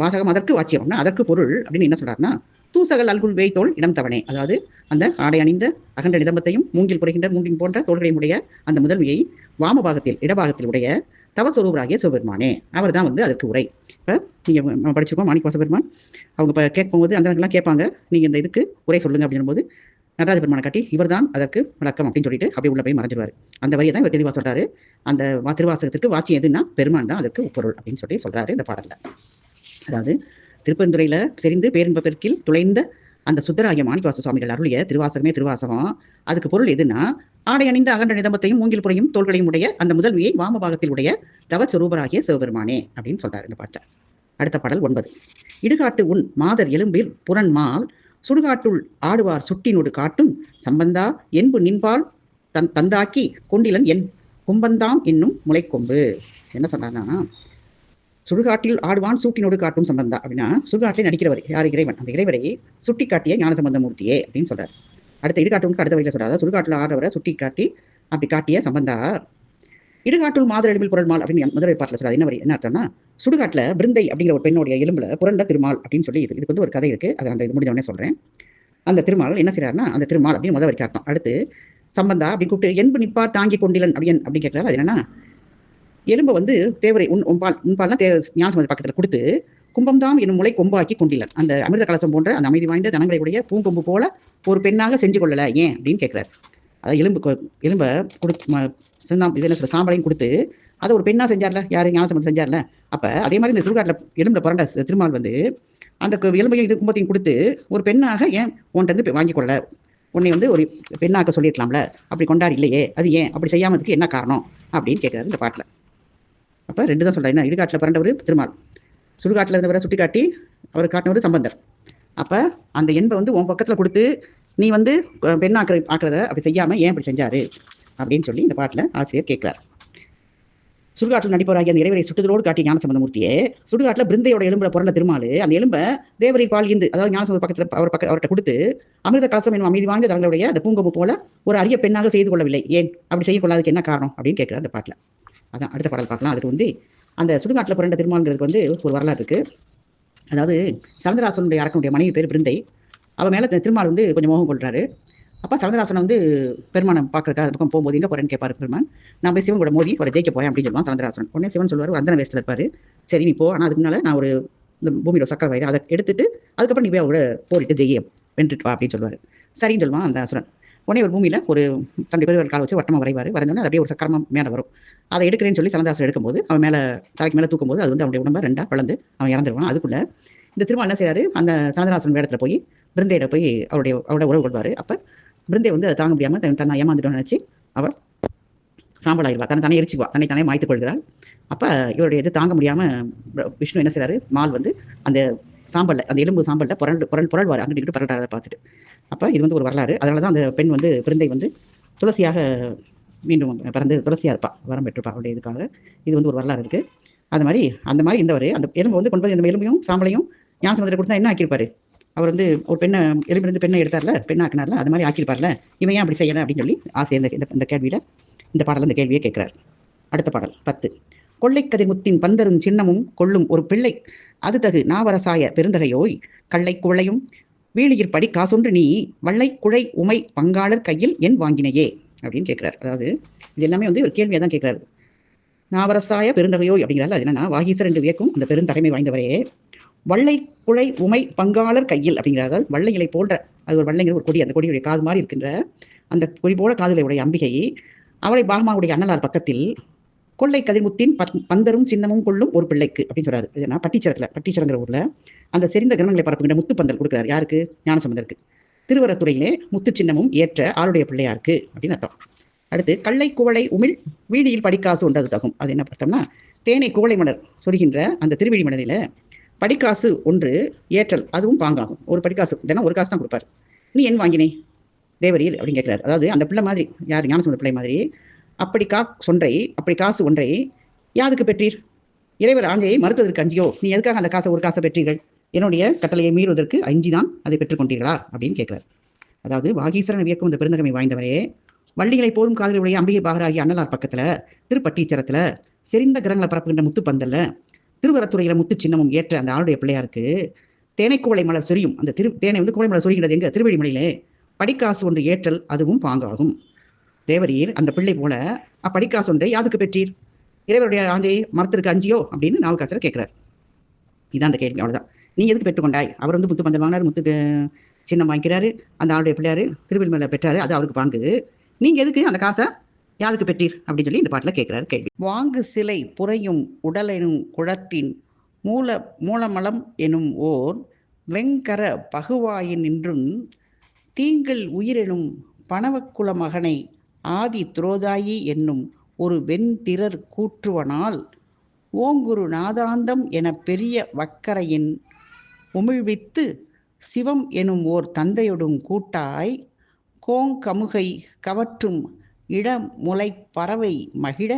வாசகம் அதற்கு வாச்சியம் அப்படின்னா அதற்கு பொருள் அப்படின்னு என்ன சொல்றாருன்னா, தூசகல் அல்குல் வேய்தோல் இடம் தவணே, அதாவது அந்த ஆடை அணிந்த அகன்ற நிதம்பத்தையும் மூங்கில் குறைகின்ற மூங்கின் போன்ற தோள்களையும் உடைய அந்த முதல்வியை வாமபாகத்தில் இடபாகத்தில் உடைய தவஸ்வரூபராகிய சிவபெருமானே, அவர் தான் வந்து அதற்கு உரை. இப்போ நீங்கள் படிச்சிருக்கோம் மாணிக்கவாச பெருமான், அவங்க இப்போ கேட்கும்போது அந்த கேட்பாங்க, நீங்கள் இந்த இதுக்கு உரை சொல்லுங்க அப்படின்னும் போது நடராஜ பெருமானை காட்டி இவர் தான் அதற்கு விளக்கம் அப்படின்னு சொல்லிட்டு அப்படியே உள்ள போய் மறைஞ்சிருவார். அந்த வரியை தான் இவர் தெளிவாக சொல்றாரு. அந்த திருவாசகத்திற்கு வாட்சி எதுன்னா பெருமான் தான் அதற்கு உப்பொருள் அப்படின்னு சொல்லி சொல்றாரு இந்த பாடல்ல. அதாவது திருப்பெருந்துறையில செறிந்து பேரின்ப பெருக்கில் துளைந்த அந்த சுத்தராகிய மாணிக்கவாச சுவாமிகள் அருளிய திருவாசகமே திருவாசகம், அதுக்கு பொருள் எதுன்னா ஆடை அணிந்த அகன்ற நிதம்பத்தையும் மூங்கில் புறையும் தோள்களையும் உடைய அந்த முதல்வியை வாமபாகத்தில் உடைய தவஸ்வரூபராகிய சிவபெருமானே அப்படின்னு சொல்றாரு இந்த பாட்டை. அடுத்த பாடல் 9. இடுகாட்டு உன் மாதர் எலும்பில் புறன்மால் சுடுகாட்டுள் ஆடுவார் சுட்டினோடு காட்டும் சம்பந்தா என்பு நின்பால் தந்தாக்கி கொண்டிலன் என் கும்பந்தாம் என்னும் முளைக்கொம்பு. என்ன சொல்றாருன்னா, சுடுகாட்டில் ஆடுவான் சூட்டினோடு காட்டும் சம்பந்தா அப்படின்னா சுடுகாட்டில் நடிக்கிறவர் யார்? இறைவன். அந்த இறைவரை சுட்டி காட்டிய ஞானசம்பந்த மூர்த்தியே அப்படின்னு சொல்றாரு. அடுத்த இடுகாட்டுக்கு அடுத்த வழியில் சொல்றாரு, சுடுகாட்டில் ஆடுறவரை சுட்டி காட்டி அப்படி காட்டிய சம்பந்தா இடுகாட்டுள் மாதர் எலும்பில் புரள்மால் அப்படின்னு முதல் பாட்டில் சொல்றாரு. என்ன அர்த்தம்னா, சுடுகாட்டில் பிருந்தை அப்படிங்கிற ஒரு பெண்ணுடைய எலும்புல புரண்ட திருமால் அப்படின்னு சொல்லி இதுக்கு வந்து ஒரு கதை இருக்கு. அதை அந்த இது முடிஞ்ச உடனே சொல்றேன். அந்த திருமால் என்ன செய்யறாருன்னா, அந்த திருமால் அப்படின்னு முதல் வரைக்கும் அர்த்தம். அடுத்து சம்பந்தா அப்படின்னு கூப்பிட்டு என்பு நிப்பார் தாங்கி கொண்டிலன் அப்படின்னு கேட்கிறாரு. அது என்னன்னா, எலும்பை வந்து தேவரை உன்பால்னா ஞானசம்பந்த பக்கத்தில் கொடுத்து கும்பம்தாம் என்னும் முளை கொம்பாக்கி கொண்டிலன், அந்த அமிர்த கலசம் போன்ற அந்த அமைதி வாய்ந்த தனங்களுடைய பூங்கொம்பு போல ஒரு பெண்ணாக செஞ்சு கொள்ளல ஏன் அப்படின்னு கேட்கிறார். அதாவது எலும்பை இது என்ன சொல்ற சாம்பலையும் கொடுத்து அதை ஒரு பெண்ணா செஞ்சார்ல, யாரு ஞானசம்பந்தம் செஞ்சார்ல. அப்ப அதே மாதிரி இந்த சுடுகாட்டில் எலும்புல புரண்ட திருமால் வந்து அந்த எலும்பையும் இது கும்பத்தையும் கொடுத்து ஒரு பெண்ணாக ஏன் உன்கிட்ட வந்து வாங்கி கொள்ள, உன்னை வந்து ஒரு பெண்ணாக்க சொல்லியிருக்கலாம்ல, அப்படி கொண்டாடி இல்லையே, அது ஏன் அப்படி செய்யாமதுக்கு என்ன காரணம் அப்படின்னு கேட்கிறாரு இந்த பாட்டில். அப்போ ரெண்டு தான் சொல்கிறார். என்ன, இடுகாட்டில் பிறண்டவர் திருமால், சுடுகாட்டில் இருந்தவரை சுட்டி காட்டி அவர் காட்டினவர் சம்பந்தர். அப்போ அந்த என்பை வந்து உன் பக்கத்தில் கொடுத்து நீ வந்து ஆக்கிறத அப்படி செய்யாமல் ஏன் அப்படி செஞ்சாரு அப்படின்னு சொல்லி இந்த பாட்டில் ஆசிரியர் கேட்குறார். சுடுகாட்டில் நடிப்பவராகி அந்த இறைவரை சுட்டுதலோடு காட்டிய ஞானசம்பந்தமூர்த்தியே சுடுகாட்டில் பிருந்தையோட எலும்புல புரண்ட திருமால் அந்த எலும்பை தேவரை பால் இந்து, அதாவது ஞானசம்பந்த பக்கத்தில் அவர்கிட்ட கொடுத்து அமிர்த கலசம் என்னும் அமைதி வாய்ந்த தங்களுடைய அந்த பூங்கொம்பு போல ஒரு அரிய பெண்ணாக செய்து கொள்ளவில்லை, ஏன் அப்படி செய்ய கொள்ளாததுக்கு என்ன காரணம் அப்படின்னு கேட்குறார் அந்த பாட்டில். அதான் அடுத்த பாடல் பார்க்கலாம். அதுக்கு வந்து அந்த சுடுகாட்டில் புரண்ட திருமால்ங்கிறதுக்கு வந்து ஒரு வரலாறு இருக்கு. அதாவது சந்திராசனுடைய அரக்கனுடைய மனைவி பேர் பிருந்தை. அவன் மேலே திருமால் வந்து கொஞ்சம் மோகம் கொள்றாரு. அப்போ சந்திராசனை வந்து பெருமானை பார்க்கறதுக்காக அந்த பக்கம் போகும்போது எங்கே போகிறேன்னு கேட்பாரு பெருமான். நான் போய் சிவன் கூட மோதி ஒரு ஜெயிக்க போகிறேன் அப்படின்னு சொல்லுவான் சந்திராசன். உடனே சிவன் சொல்லுவார், ஒரு அந்தன வேஸ்ட்டில் இருப்பார், சரி நீ போ, ஆனால் அதுக்கு முன்னால் நான் ஒரு இந்த பூமியோட சக்கர வயிறு அதை எடுத்துட்டு அதுக்கப்புறம் நீ போய் அவரோட போரிட்டு ஜெய்ய வென்றுட்டு வா அப்படின்னு சொல்லுவார். சரின்னு சொல்லுவான் அந்த அசுரன். உடனே ஒரு பூமியில் ஒரு தன்னுடைய பெரிய கால் வச்சு வட்டமாக வரைவார். வரைஞ்சோன்னே அது அப்படியே ஒரு சக்கரமாக மேலே வரும். அதை எடுக்கிறேன்னு சொல்லி சந்திராசன் எடுக்கும்போது அவன் மேலே தலைக்கு மேலே தூக்கும்போது அது வந்து அவனுடைய உடம்பை ரெண்டாக வளர்ந்து அவன் இறந்துருவான். அதுக்குள்ளே இந்த திருமால் என்ன செய்யாரு, அந்த சந்திராசன் வேடத்தில் போய் பிருந்தையிட போய் அவரோட உறவு கொள்வார். அப்போ பிருந்தை வந்து அதை தாங்க முடியாமல் தன்னை ஏமாந்துட்டோன்னு நினச்சி அவள் சாம்பலாயிடுவா, தன்னை எரிச்சுவா, தானே மாய்த்து கொள்கிறாள். அப்போ இவருடைய இது தாங்க முடியாமல் விஷ்ணு என்ன செய்கிறாரு, மால் வந்து அந்த சாம்பலில் அந்த எலும்பு சாம்பலில் புரள்வார், அங்கிட்டு புரள்றாரதை பார்த்துட்டு. அப்போ இது வந்து ஒரு வரலாறு. அதனால தான் அந்த பெண் வந்து பிருந்தை வந்து துளசியாக மீண்டும் பிறந்து துளசியாக இருப்பாள், வரம் பெற்றிருப்பா அவருடைய இதுக்காக. இது வந்து ஒரு வரலாறு இருக்குது. அது மாதிரி அந்த மாதிரி இந்தவர் அந்த எலும்பு வந்து கொண்டு போய் அந்த எலும்பையும் சாம்பலையும் ஞானசம்பந்தரை கொடுத்தா என்ன ஆக்கியிருப்பாரு, அவர் வந்து ஒரு பெண்ணை எலும்பிலிருந்து பெண்ணை எடுத்தார்ல, பெண்ணாக்கினார்ல, அது மாதிரி ஆக்கியிருப்பார்ல, இவன் ஏன் அப்படி செய்யலை அப்படின்னு சொல்லி ஆசை இந்த கேள்வியில் இந்த பாடலில் இந்த கேள்வியை கேட்குறார். அடுத்த பாடல் 10. கொள்ளைக்கதிர் முத்தின் பந்தரும் சின்னமும் கொள்ளும் ஒரு பிள்ளை அது தகு நாவரசாய பெருந்தகையோய் கள்ளை குவளையும் வீழியிற் படி காசொன்று நீ வள்ளை குழை உமை பங்காளர் கையில் என் வாங்கினையே அப்படின்னு கேட்குறாரு. அதாவது இது எல்லாமே வந்து ஒரு கேள்வியை தான் கேட்குறாரு. நாவரசாய பெருந்தகையோய் அப்படிங்கிறாரு. அது என்னன்னா, வாகீசர் என்று வியக்கும் அந்த பெருந்தகைமை வாய்ந்தவரே வள்ளை குழை உமை பங்காளர் கையில் அப்படிங்கிறார். அதாவது வள்ளை இலை போன்ற, அது ஒரு வள்ளைங்கிற ஒரு கொடி, அந்த கொடியுடைய காது மாதிரி இருக்கின்ற அந்த கொடி போல காதுகளை உடைய அம்பிகை அவளை பாகமாவுடைய அண்ணலார் பக்கத்தில் கொள்ளை கதிர்முத்தின் பந்தரும் சின்னமும் கொள்ளும் ஒரு பிள்ளைக்கு அப்படின்னு சொல்றாரு. இதுனா பட்டீச்சரங்கிற ஊர்ல அந்த செறிந்த கிரகங்களை பரப்புகின்ற முத்து பந்தல் கொடுக்குறாரு. யாருக்கு? ஞானசம்பந்தருக்கு. திருவரத்துறையிலே முத்து சின்னமும் ஏற்ற ஆளுடைய பிள்ளையாருக்கு அப்படின்னு அர்த்தம். அடுத்து கள்ளை குவளை உமிழ் வீடியில் படிக்காசு ஒன்றது தகும். அது என்ன அர்த்தம்னா, தேனை குவளை மலர் சொல்கின்ற அந்த திருவிழி மலரில படிக்காசு ஒன்று ஏற்றல், அதுவும் பாங்காகும். ஒரு படிக்காசு தினம் ஒரு காசு தான் கொடுப்பார், நீ என் வாங்கினே தேவரீர் அப்படின்னு கேட்கிறார். அதாவது அந்த பிள்ளை மாதிரி, யார்? ஞானசம்பந்த பிள்ளை மாதிரி அப்படி காசு ஒன்றை யாருக்கு பெற்றீர்? இறைவர் ஆஞ்சையை மறுத்ததற்கு அஞ்சியோ நீ எதுக்காக அந்த காசை ஒரு காசை பெற்றீர்கள்? என்னுடைய கட்டளையை மீறுவதற்கு அஞ்சிதான் அதை பெற்றுக்கொண்டீர்களா அப்படின்னு கேட்கிறார். அதாவது வாகீசரன் வியக்கும் இந்த பெருந்தகமை வாய்ந்தவரே வள்ளிகளை போரும் காதலுடைய அம்பிகை பாகராகிய அண்ணலார் பக்கத்துல திருப்பட்டீச்சரத்துல செறிந்த கிரகங்களை பரப்புகின்ற முத்து பந்தல்ல திருவரத்துறையில முத்து சின்னமும் ஏற்ற அந்த ஆளுடைய பிள்ளையாருக்கு தேனை குவளை மலர் சொரியும், அந்த தேனை வந்து குவளை மலர் சொரிகிறது எங்க? திருவெளிமலையிலே படிக்காசு ஒன்று ஏற்றல், அதுவும் பாங்காகும். தேவரீர் அந்த பிள்ளை போல படிக்காசு ஒன்றை யாதுக்கு பெற்றீர்? இறைவருடைய ஆஞ்சையை மரத்திற்கு அஞ்சியோ அப்படின்னு நாவுக்கரசர் கேட்கிறார். இதான் அந்த கேள்வி. அவ்வளவுதான். நீ எதுக்கு பெற்றுக்கொண்டாய்? அவர் வந்து முத்து பந்தல் வாங்கினார், முத்து சின்னம் வாங்கிக்கிறாரு, அந்த ஆளுடைய பிள்ளையாரு திருவெளிமலை பெற்றாரு, அது அவருக்கு பாங்குது. நீங்க எதுக்கு அந்த காசை யாருக்கு பெற்றீர் அப்படின்னு சொல்லி இந்த பாட்டில் கேட்கிறாரு கேள்வி. வாங்கு சிலை புறையும் உடலெனும் குளத்தின் மூலமலம் எனும் ஓர் வெங்கர பகுவாயின் நின்றும் தீங்கள் உயிரெனும் பணவக்குல மகனை ஆதி துரோதாயி என்னும் ஒரு வெண்திரர் கூற்றுவனால் ஓங்குரு நாதாந்தம் என பெரிய வக்கரையின் உமிழ்வித்து சிவம் எனும் ஓர் தந்தையொடும் கூட்டாய் கோங்கமுகை கவற்றும் இளமுலை பறவை மகிழ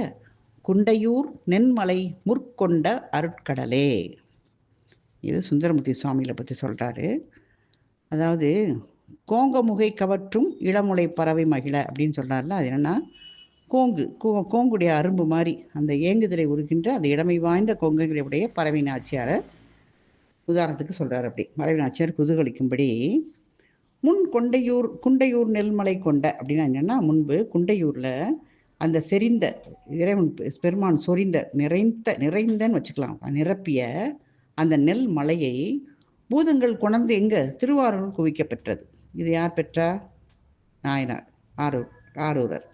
குண்டையூர் நென்மலை முற்கொண்ட அருட்கடலே. இது சுந்தரமூர்த்தி சுவாமிகளை பற்றி சொல்கிறாரு. அதாவது கோங்கமுகை கவற்றும் இளமுலை பறவை மகிழ அப்படின்னு சொல்கிறாருல, அது என்னென்னா கோங்குடைய அரும்பு மாதிரி அந்த ஏங்குதலை உருகின்ற அந்த இடமை வாய்ந்த கொங்கைகளுடைய பறவை நாச்சியாரை உதாரணத்துக்கு சொல்கிறார். அப்படி பறவை நாச்சியார் குதூகலிக்கும்படி குண்டையூர் நெல்மலை கொண்ட அப்படின்னா என்னென்னா, முன்பு குண்டையூரில் அந்த செறிந்த இறைவன் பெருமான் சொரிந்த நிறைந்தன்னு வச்சுக்கலாம், நிரப்பிய அந்த நெல் மலையை பூதங்கள் கொணர்ந்து எங்கே திருவாரூர் குவிக்க பெற்றது. இது யார் பெற்றா? நாயனார் ஆரூரர்.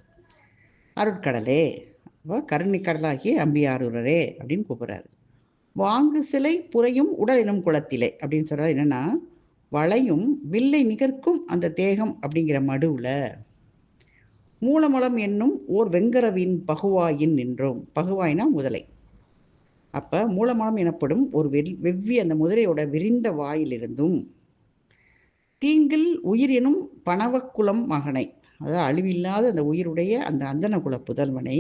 அருட்கடலே, கருணைக்கடலாகிய அம்பியாரூரரே அப்படின்னு கூப்பிட்றாரு. வாங்கு சிலை புறையும் உடல் எனும் குளத்திலே அப்படின்னு சொல்கிறார். என்னென்னா, வளையும் வில்லை நிகர்க்கும் அந்த தேகம் அப்படிங்கிற மடுவில் மூலமலம் என்னும் ஓர் வெங்கரவின் பகுவாயின் நின்றோம். பகுவாயினா முதலை. அப்போ மூலமலம் எனப்படும் ஒரு வெவ்வி அந்த முதலையோட விரிந்த வாயிலிருந்தும் தீங்கில் உயிர் எனும் பணவக்குலம் மகனை, அதாவது அழிவில்லாத அந்த உயிருடைய அந்த அந்தனகுல புதல்வனை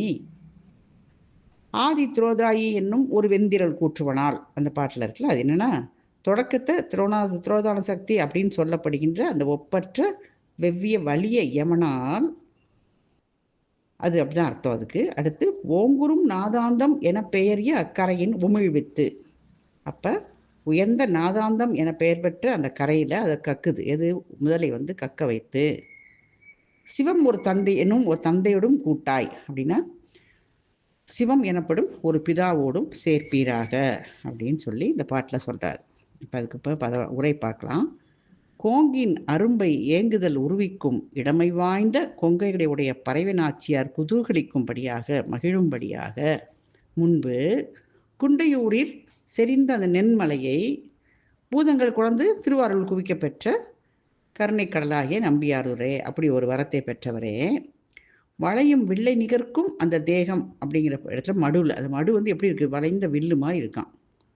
ஆதி துரோதாயி என்னும் ஒரு வெந்திரல் கூற்றுவனால் அந்த பாட்டில் இருக்குல்ல, அது என்னென்னா தொடக்கத்தை துரோதான சக்தி அப்படின்னு சொல்லப்படுகின்ற அந்த ஒப்பற்ற வெவ்விய வலிய யமனால், அது அப்படிதான் அர்த்தம் அதுக்கு. அடுத்து ஓங்குறும் நாதாந்தம் என பெயரிய அக்கரையின் உமிழ்வித்து, அப்போ உயர்ந்த நாதாந்தம் என பெயர் பெற்ற அந்த கரையில் அதை கக்குது. எது? முதலை கக்க வைத்து சிவம் ஒரு தந்தை என்னும் ஒரு தந்தையோடும் கூட்டாய் அப்படின்னா சிவம் எனப்படும் ஒரு பிதாவோடும் சேர்ப்பீராக அப்படின்னு சொல்லி இந்த பாட்டில் சொல்கிறார். இப்போ அதுக்கு இப்போ உரை பார்க்கலாம். கோங்கின் அரும்பை ஏங்குதல் உருவிக்கும் இடமை வாய்ந்த கொங்கையுடைய பறவை நாச்சியார் குதூகலிக்கும்படியாக மகிழும்படியாக முன்பு குண்டையூரில் செறிந்த அந்த நென்மலையை பூதங்கள் குழந்து திருவாரூர் குவிக்க பெற்ற கருணைக்கடலாகிய நம்பியாரூரே, அப்படி ஒரு வரத்தை பெற்றவரே, வளையும் வில்லை நிகர்க்கும் அந்த தேகம் அப்படிங்கிற இடத்துல மடுவில், அந்த மடு எப்படி இருக்குது? வளைந்த வில்லு மாதிரி இருக்கான்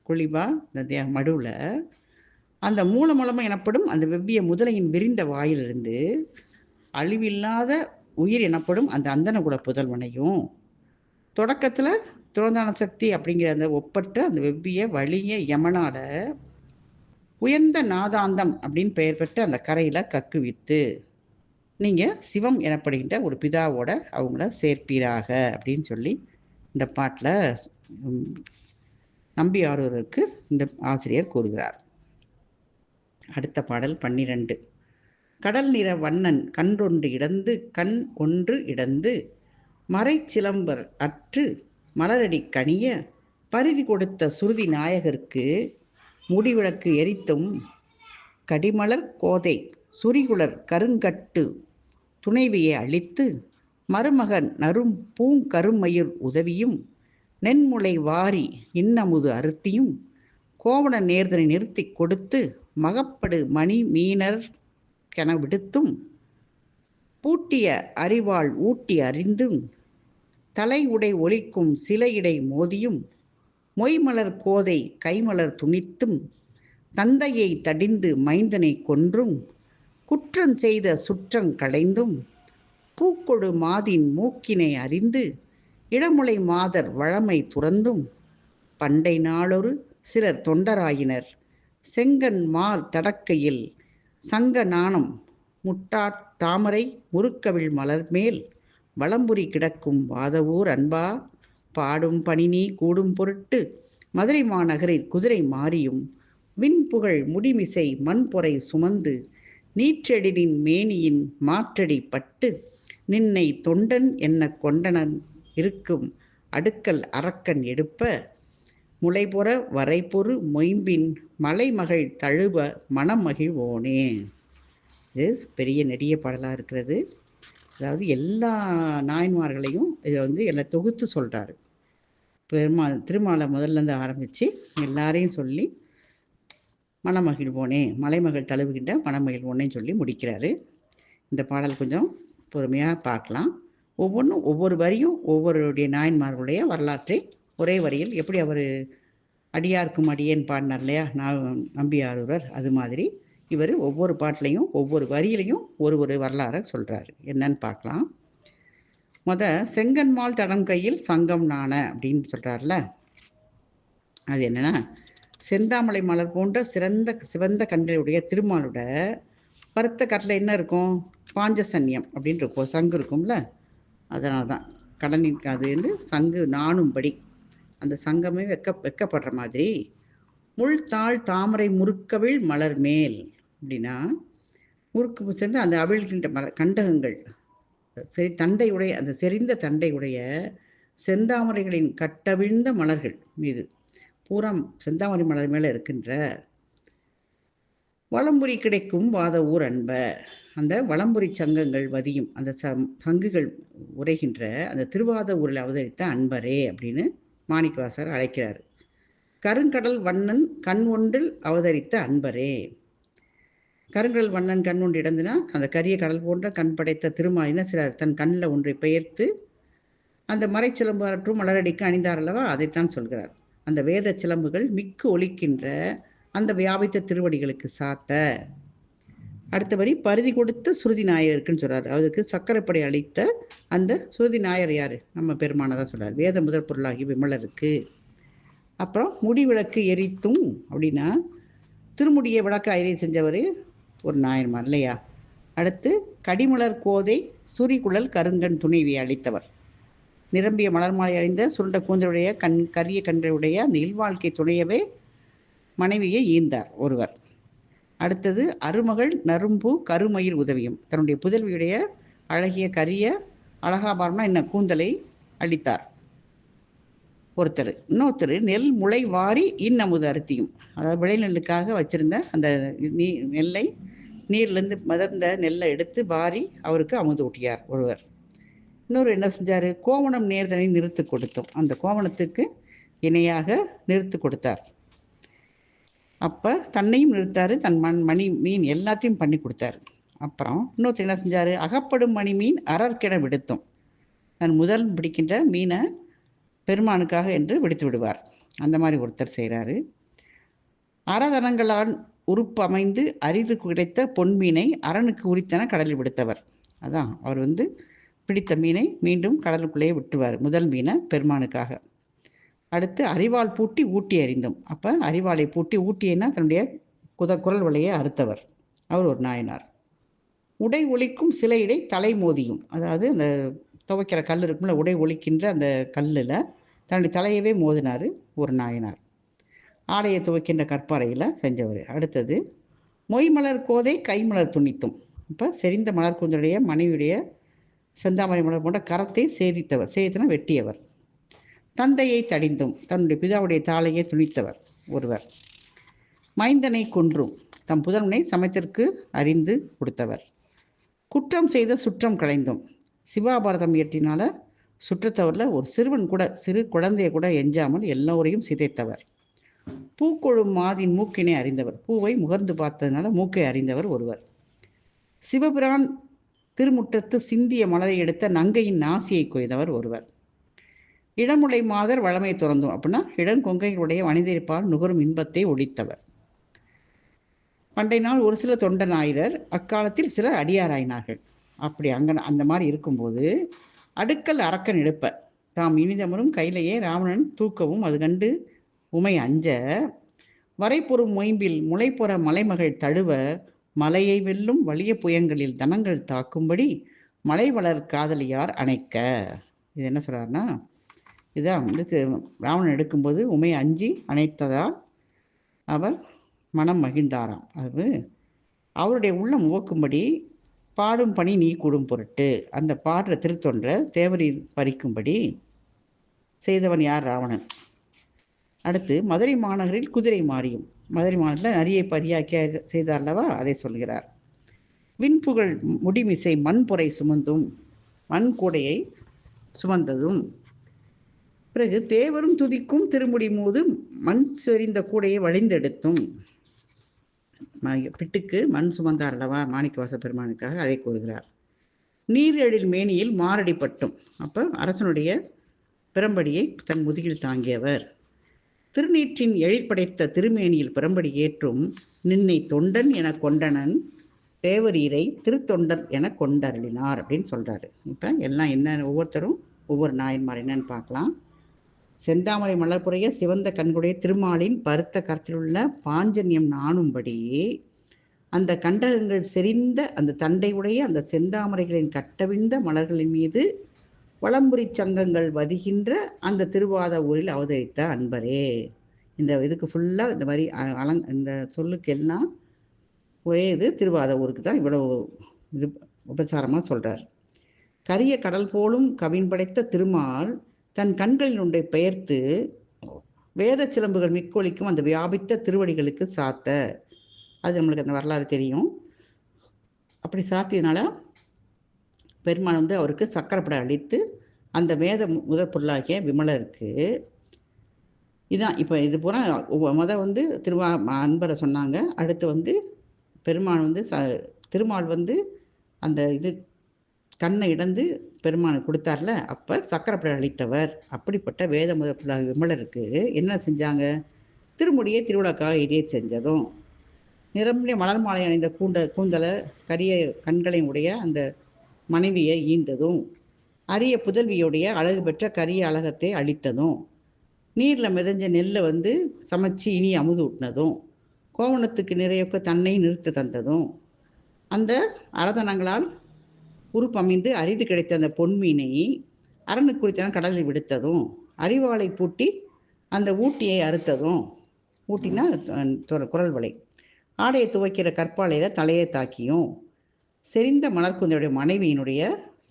குழிவா அந்த மடுவில் அந்த மூலமூலமாக எனப்படும் அந்த வெவ்விய முதலையின் விரிந்த வாயிலிருந்து அழிவில்லாத உயிர் எனப்படும் அந்த அந்தனகுல புதல்வனையும் தொடக்கத்தில் துரோதான சக்தி அப்படிங்கிற அந்த ஒப்பற்ற அந்த வெவ்விய வலிய யமனால உயர்ந்த நாதாந்தம் அப்படின்னு பெயர் பெற்ற அந்த கரையில் கக்குவித்து நீங்கள் சிவம் எனப்படுகின்ற ஒரு பிதாவோட அவங்கள சேர்ப்பீராக அப்படின்னு சொல்லி இந்த பாட்டில் நம்பியாரூருக்கு இந்த ஆசிரியர் கூறுகிறார். அடுத்த பாடல் 12. கடல் நிற வண்ணன் கன்றொன்று இடந்து கண் ஒன்று இடந்து மறை சிலம்பர் அற்று மலரடி கனிய பரிதி கொடுத்த சுருதி நாயகருக்கு முடிவிளக்கு எரித்தும் கடிமலர் கோதை சுரிகுளர் கருங்கட்டு துணைவியை அழித்து மருமகன் நரும் பூங்கருமயிர் உதவியும் நென்முளை வாரி இன்னமுது அறுத்தியும் கோவண நேர்தனை நிறுத்தி கொடுத்து மகப்படு மணி மீனர் கென விடுத்தும் பூட்டிய அறிவாள் ஊட்டி அறிந்தும் தலை உடை ஒலிக்கும் சிலையிடை மோதியும் மொய்மலர் கோதை கைமலர் துணித்தும் தந்தையை தடிந்து மைந்தனை கொன்றும் குற்றம் செய்த சுற்றங் களைந்தும் பூக்கொடு மாதின் மூக்கினை அறிந்து இடமுலை மாதர் வழமை துறந்தும் பண்டை நாளொரு சிலர் தொண்டராயினர் செங்கன் மார் தடக்கையில் சங்க நாணம் முட்டாட் தாமரை முறுக்கவிழ் மலர்மேல் வளம்புரி கிடக்கும் வாதவூர் அன்பா பாடும் பணினி கூடும் பொருட்டு மதுரை மாநகரில் குதிரை மாறியும் விண்புகழ் முடிமிசை மண்பொறை சுமந்து நீற்றெடினின் மேனியின் மாற்றடி பட்டு நின்னை தொண்டன் என்ன கொண்டனன் இருக்கும் அடுக்கல் அரக்கன் எடுப்ப முளைபொற வரைபொரு மொயம்பின் மலைமகள் தழுவ மனமகிழ்வோனே. இது பெரிய நெடிய பாடலாக இருக்கிறது. அதாவது எல்லா நாயன்மார்களையும் இதை எல்லாம் தொகுத்து சொல்கிறாரு. திருமாலை முதல்லேருந்து ஆரம்பித்து எல்லாரையும் சொல்லி மணமகிழ்வோனே, மலைமகள் தழுவுகின்ற மணமகிழ்வோனேன்னு சொல்லி முடிக்கிறாரு. இந்த பாடல் கொஞ்சம் பொறுமையாக பார்க்கலாம். ஒவ்வொன்றும் ஒவ்வொரு வரியும் ஒவ்வொருடைய நாயன்மார்களுடைய வரலாற்றை ஒரே வரியில் எப்படி அவர் அடியார்க்கும் அடியேன் பாடினார் இல்லையா நம்பியாரூரர், அது மாதிரி இவர் ஒவ்வொரு பாட்டிலையும் ஒவ்வொரு வரியிலையும் ஒரு வரலாறை சொல்கிறாரு. என்னன்னு பார்க்கலாம். செங்கன்மால் தடம் கையில் சங்கம் நாண அப்படின்னு சொல்கிறார்ல, அது என்னென்னா, செந்தாமலை மலர் போன்ற சிவந்த கண்களுடைய திருமாலோட பருத்த கட்டில் என்ன இருக்கும்? பாஞ்சசன்யம் அப்படின்னு இருக்கும், சங்கு இருக்கும்ல, அதனால தான் கடலின் அது வந்து சங்கு நாணும்படி, அந்த சங்கமே வெக்கப்படுற மாதிரி, முள்தாள் தாமரை முறுக்கவிழ் மலர் மேல் அப்படின்னா, முறுக்கு சேர்ந்து அந்த அவிழ்கின்ற கண்டகங்கள் தண்டையுடைய அந்த செறிந்த தண்டையுடைய செந்தாமரைகளின் கட்டவிழ்ந்த மலர்கள் மீது, பூரா செந்தாமரை மலர் மேலே இருக்கின்ற வளம்புரி கிடைக்கும் வாத ஊர் அன்ப, அந்த வளம்புரி சங்கங்கள் வதியும் அந்த சங்குகள் உரைகின்ற அந்த திருவாத ஊரில் அவதரித்த அன்பரே அப்படின்னு மாணிக்கவாசகர் அழைக்கிறார். கருங்கடல் வண்ணன் கண் ஒன்றில் அவதரித்த அன்பரே. கருங்கடல் வண்ணன் கண் ஒன்று இடந்துனா அந்த கரிய கடல் போன்ற கண் படைத்த திருமாலின சிலர் தன் கண்ணில் ஒன்றை பெயர்த்து அந்த மறைச்சிலம்பு அற்றும் மலரடிக்கு அணிந்தார் அல்லவா, அதைத்தான் சொல்கிறார். அந்த வேத சிலம்புகள் மிக்கு ஒலிக்கின்ற அந்த வியாபித்த திருவடிகளுக்கு சாத்த. அடுத்த வரி பருதி கொடுத்த சுருதி நாயருக்குன்னு சொல்றாரு. அவருக்கு சக்கரைப்படை அளித்த அந்த சுருதி நாயர் யாரு? நம்ம பெருமானதான் சொல்றார். வேத முதற் பொருளாகி விமலருக்கு. அப்புறம் முடி விளக்கு எரித்தும் அப்படின்னா திருமுடியை விளக்கு ஐரை செஞ்சவர் ஒரு நாயன்மார் இல்லையா. அடுத்து கடிமலர் கோதை சூரிகுழல் கருங்கண் துணைவி அளித்தவர். நிரம்பிய மலர் மாலை அணிந்த சுருண்ட கூந்தலுடைய கரிய கன்றையுடைய அந்த இல்வாழ்க்கை துணையவே மனைவியை ஈந்தார் ஒருவர். அடுத்தது அருமகள் நரும்பு கருமயில் உதவியும், தன்னுடைய புதல்வியுடைய அழகிய கரிய அழகாபாரம்னா என்ன கூந்தலை அளித்தார் ஒருத்தர். இன்னொருத்தர் நெல் முளை வாரி இன்னமுது அருத்தியும், அதாவது விளைநெல்லுக்காக வச்சிருந்த அந்த நெல்லை நீர்லேருந்து மதர்ந்த நெல்லை எடுத்து வாரி அவருக்கு அமுது ஊட்டியார் ஒருவர். இன்னொரு என்ன செஞ்சார்? கோவணம் நேர்தனை நிறுத்து கொடுத்தோம், அந்த கோவணத்துக்கு இணையாக நிறுத்து கொடுத்தார். அப்போ தன்னையும் நிறுத்தாரு, தன் மணி மீன் எல்லாத்தையும் பண்ணி கொடுத்தாரு. அப்புறம் இன்னொருத்தர் என்ன செஞ்சார்? அகப்படும் மணி மீன் அரற்கென விடுத்தோம், தன் முதல் பிடிக்கின்ற மீனை பெருமானுக்காக என்று விடுத்து விடுவார். அந்த மாதிரி ஒருத்தர் செய்கிறாரு. அறதனங்களால் உறுப்பு அமைந்து அரிது கிடைத்த பொன்மீனை அரணுக்கு உரித்தன கடலில் விடுத்தவர். அதான் அவர் பிடித்த மீனை மீண்டும் கடலுக்குள்ளேயே விட்டுவார், முதல் மீனை பெருமானுக்காக. அடுத்து அறிவாள் பூட்டி ஊட்டி அறிந்தோம். அப்போ அறிவாளை பூட்டி ஊட்டியன்னா தன்னுடைய குரல் வலையை அறுத்தவர், அவர் ஒரு நாயனார். உடை ஒலிக்கும் சிலையிடை தலை மோதியும், அதாவது அந்த துவைக்கிற கல் இருக்கும்ல, உடை ஒலிக்கின்ற அந்த கல்லில் தன்னுடைய தலையவே மோதினார் ஒரு நாயனார். ஆடையை துவைக்கின்ற கற்பாறையில் செஞ்சவர். அடுத்தது மொய்மலர் கோதை கைமலர் துணித்தும், இப்போ செறிந்த மலர் கூந்தலுடைய மனைவியுடைய செந்தாமரை மலர் போன்ற கரத்தை சேதித்தவர், சேதித்தன வெட்டியவர். தந்தையை தடிந்தும், தன்னுடைய பிதாவுடைய தாளையை துணித்தவர் ஒருவர். மைந்தனை கொன்றும், தம் புதல்வனை சமயத்திற்கு அறிந்து கொடுத்தவர். குற்றம் செய்த சுற்றம் களைந்தும், சிவாபாரதம் இயற்றினால சுற்றத்தவரில் ஒரு சிறுவன் கூட, சிறு குழந்தையை கூட எஞ்சாமல் எல்லோரையும் சிதைத்தவர். பூக்கொழும் மாதின் மூக்கினை அறிந்தவர், பூவை முகர்ந்து பார்த்ததுனால மூக்கை அறிந்தவர் ஒருவர். சிவபிரான் திருமுற்றத்து சிந்திய மலரை எடுத்த நங்கையின் நாசியை கொய்தவர் ஒருவர். இடமுலை மாதர் வளமை துறந்தோம், அப்படின்னா இடங்கொங்கைகளுடைய வனிதைப்பால் நுகரும் இன்பத்தை ஒழித்தவர். பண்டை நாள் ஒரு சில தொண்டன் ஆயினர், அக்காலத்தில் சிலர் அடியாராயினார்கள். அப்படி அந்த மாதிரி இருக்கும்போது அடுக்கல் அரக்கன் எடுப்ப தாம் இனிதமரும் கையிலேயே ராவணன் தூக்கவும் அது கண்டு உமை அஞ்ச, வரைப்பொறும் மொயம்பில் முளைப்புற மலைமகள் தழுவ மலையை வெல்லும் வலிய புயங்களில் தனங்கள் தாக்கும்படி மலை வளர் காதலியார் அணைக்க. இது என்ன சொல்றாருன்னா, இதான் ராவணன் எடுக்கும்போது உமை அஞ்சி அணைத்ததால் அவர் மனம் மகிழ்ந்தாராம். அது அவருடைய உள்ளம் உவக்கும்படி பாடும் பணி நீ கூடும் பொருட்டு அந்த பாடுற திருத்தொன்ற தேவரில் பறிக்கும்படி செய்தவன் யார்? ராவணன். அடுத்து மதுரை மாநகரில் குதிரை மாறியும், மதுரை மாநகரில் நரியை பரியாக்கிய செய்தார் அல்லவா, அதை சொல்கிறார். விண்புகழ் முடிமிசை மண்புரை சுமந்தும், மண் கூடையை சுமந்ததும். பிறகு தேவரும் துதிக்கும் திருமுடி மூது மண் செறிந்த கூடையை வழிந்தெடுத்தும், பிட்டுக்கு மண் சுமந்தார் அல்லவா மாணிக்கவாச பெருமானுக்காக, அதை கூறுகிறார். நீர் எழில் மேனியில் மாரடிப்பட்டும், அப்போ அரசனுடைய பிரம்படியை தன் முதுகில் தாங்கியவர். திருநீற்றின் எழில் படைத்த திருமேனியில் பிரம்படி ஏற்றும் நின்னை தொண்டன் என கொண்டனன் தேவரீரை திருத்தொண்டர் என கொண்டருளினார் அப்படின்னு சொல்றாரு. இப்போ எல்லாம் என்ன, ஒவ்வொருத்தரும் ஒவ்வொரு நாயன்மார் என்னன்னு பார்க்கலாம். செந்தாமரை மலர்புறைய சிவந்த கண்களுடைய திருமாலின் பருத்த கரத்திலுள்ள பாஞ்சன்யம் நாணும்படி அந்த கண்டகங்கள் செறிந்த அந்த தண்டையுடைய அந்த செந்தாமரைகளின் கட்டவிழ்ந்த மலர்களின் மீது பழம்புரி சங்கங்கள் வதிகின்ற அந்த திருவாத ஊரில் அவதரித்த அன்பரே. இந்த இதுக்கு ஃபுல்லாக இந்த மாதிரி இந்த சொல்லுக்கு எல்லாம் ஒரே இது திருவாத ஊருக்கு தான் இவ்வளவு இது உபச்சாரமாக சொல்கிறார். கரிய கடல் போலும் கவின் படைத்த திருமால் தன் கண்களினுடைய பெயர்த்து வேத சிலம்புகள் மிக்கொலிக்கும் அந்த வியாபித்த திருவடிகளுக்கு சாத்த. அது நம்மளுக்கு அந்த வரலாறு தெரியும். அப்படி சாத்தியனால பெருமான் வந்து அவருக்கு சக்கரப்படை அளித்து அந்த வேத முதற் பொருளாகிய விமலருக்கு இதுதான். இப்போ இது பூரா வந்து அன்பரை சொன்னாங்க. அடுத்து வந்து பெருமான் வந்து திருமால் வந்து அந்த இது கண்ணை இடந்து பெருமான் கொடுத்தார்ல, அப்போ சக்கரப்படை அளித்தவர். அப்படிப்பட்ட வேத முதற் பொருளாகிய விமலருக்கு என்ன செஞ்சாங்க? திருமுடியை திருவிழாக்காக எரிய செஞ்சதும், நிரம்பிய மலர் மாலை அணிந்த கூந்தலை கரிய கண்களையும் உடைய அந்த மனைவியை ஈந்ததும், அரிய புதல்வியுடைய அழகு பெற்ற கரிய அழகத்தை அளித்ததும், நீரில் மிதஞ்ச நெல்லை வந்து சமைச்சு இனி அமுது ஊட்டினதும், கோவணத்துக்கு நிறையக்க தன்னை நிறுத்த தந்ததும், அந்த அரதனங்களால் உருப்பமைந்து அரிது கிடைத்த அந்த பொன்மீனை அரணுக்கு குறித்தான் கடலில் விடுத்ததும், அறிவாளை பூட்டி அந்த ஊட்டியை அறுத்ததும், ஊட்டினா குரல் வலை, ஆடையை துவைக்கிற கற்பாலையில் தலையை தாக்கியும், செறிந்த மலர்குந்தையுடைய மனைவியினுடைய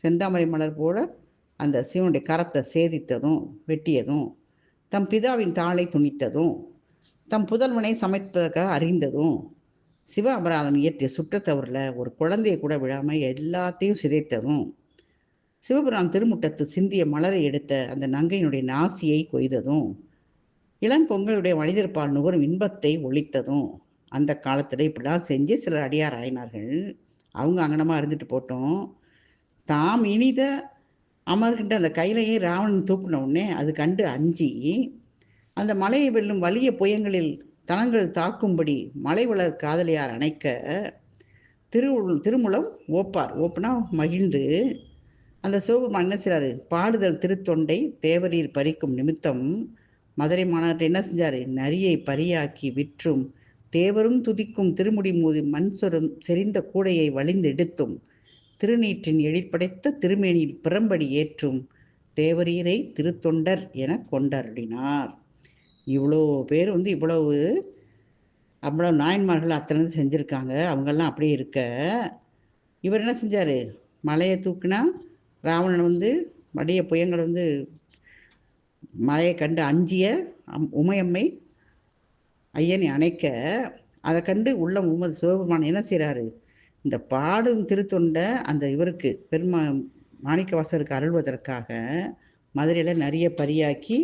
செந்தாமரை மலர் போல அந்த சிவனுடைய கரத்தை சேதித்ததும் வெட்டியதும், தம் பிதாவின் தாளை துணித்ததும், தம் புதல்வனை சமைப்பதற்காக அறிந்ததும், சிவ அபராதம் இயற்றிய சுற்றத்தவரில் ஒரு குழந்தையை கூட விழாமல் எல்லாத்தையும் சிதைத்ததும், சிவபுரான் திருமுட்டத்து சிந்திய மலரை எடுத்த அந்த நங்கையினுடைய நாசியை கொய்ததும், இளம்பொங்களுடைய மனிதர்பால் நுகரும் இன்பத்தை ஒழித்ததும். அந்த காலத்தில் இப்படிலாம் செஞ்சு சிலர் அடியார் ஆயினார்கள். அவங்க அங்கனமாக இருந்துட்டு போட்டோம். தாம் இனித அமர்கின்ற அந்த கையிலையே ராவணன் தூக்கின உடனே அது கண்டு அஞ்சி அந்த மலையை வெல்லும் வலிய புயங்களில் தனங்கள் தாக்கும்படி மலை வளர் காதலியார் அணைக்க திருமுலம் ஓப்புனா மகிழ்ந்து அந்த சிவபெருமான் என்ன செய்கிறாரு? பாடுதல் திருத்தொண்டை தேவரீர் பறிக்கும் நிமித்தம் மதுரை மாநகரத்தை என்ன செஞ்சார்? நரியை பரியாக்கி விற்றும் தேவரும் துதிக்கும் திருமுடி மூதி மண்சொரும் செறிந்த கூடையை வலிந்து எடுத்தும் திருநீற்றின் எழிற்படைத்த திருமேனியில் பிறம்படி ஏற்றும் தேவரீரை திருத்தொண்டர் என கொண்டருளினார். இவ்வளோ பேர் வந்து அவ்வளோ நாயன்மார்கள் அத்தனை செஞ்சுருக்காங்க. அவங்கெல்லாம் அப்படியே இருக்க இவர் என்ன செஞ்சார்? மலையை தூக்குனா ராவணன் வந்து வடிய புயங்கள் வந்து மலையை கண்டு அஞ்சிய உமையம்மை ஐயனை அணைக்க அதை கண்டு உள்ளம் உமது சிவபெருமான் என்ன செய்கிறாரு? இந்த பாடும் திருத்தொண்டை அந்த இவருக்கு மாணிக்கவாசருக்கு அருள்வதற்காக மதுரையில் நிறைய பரியாக்கி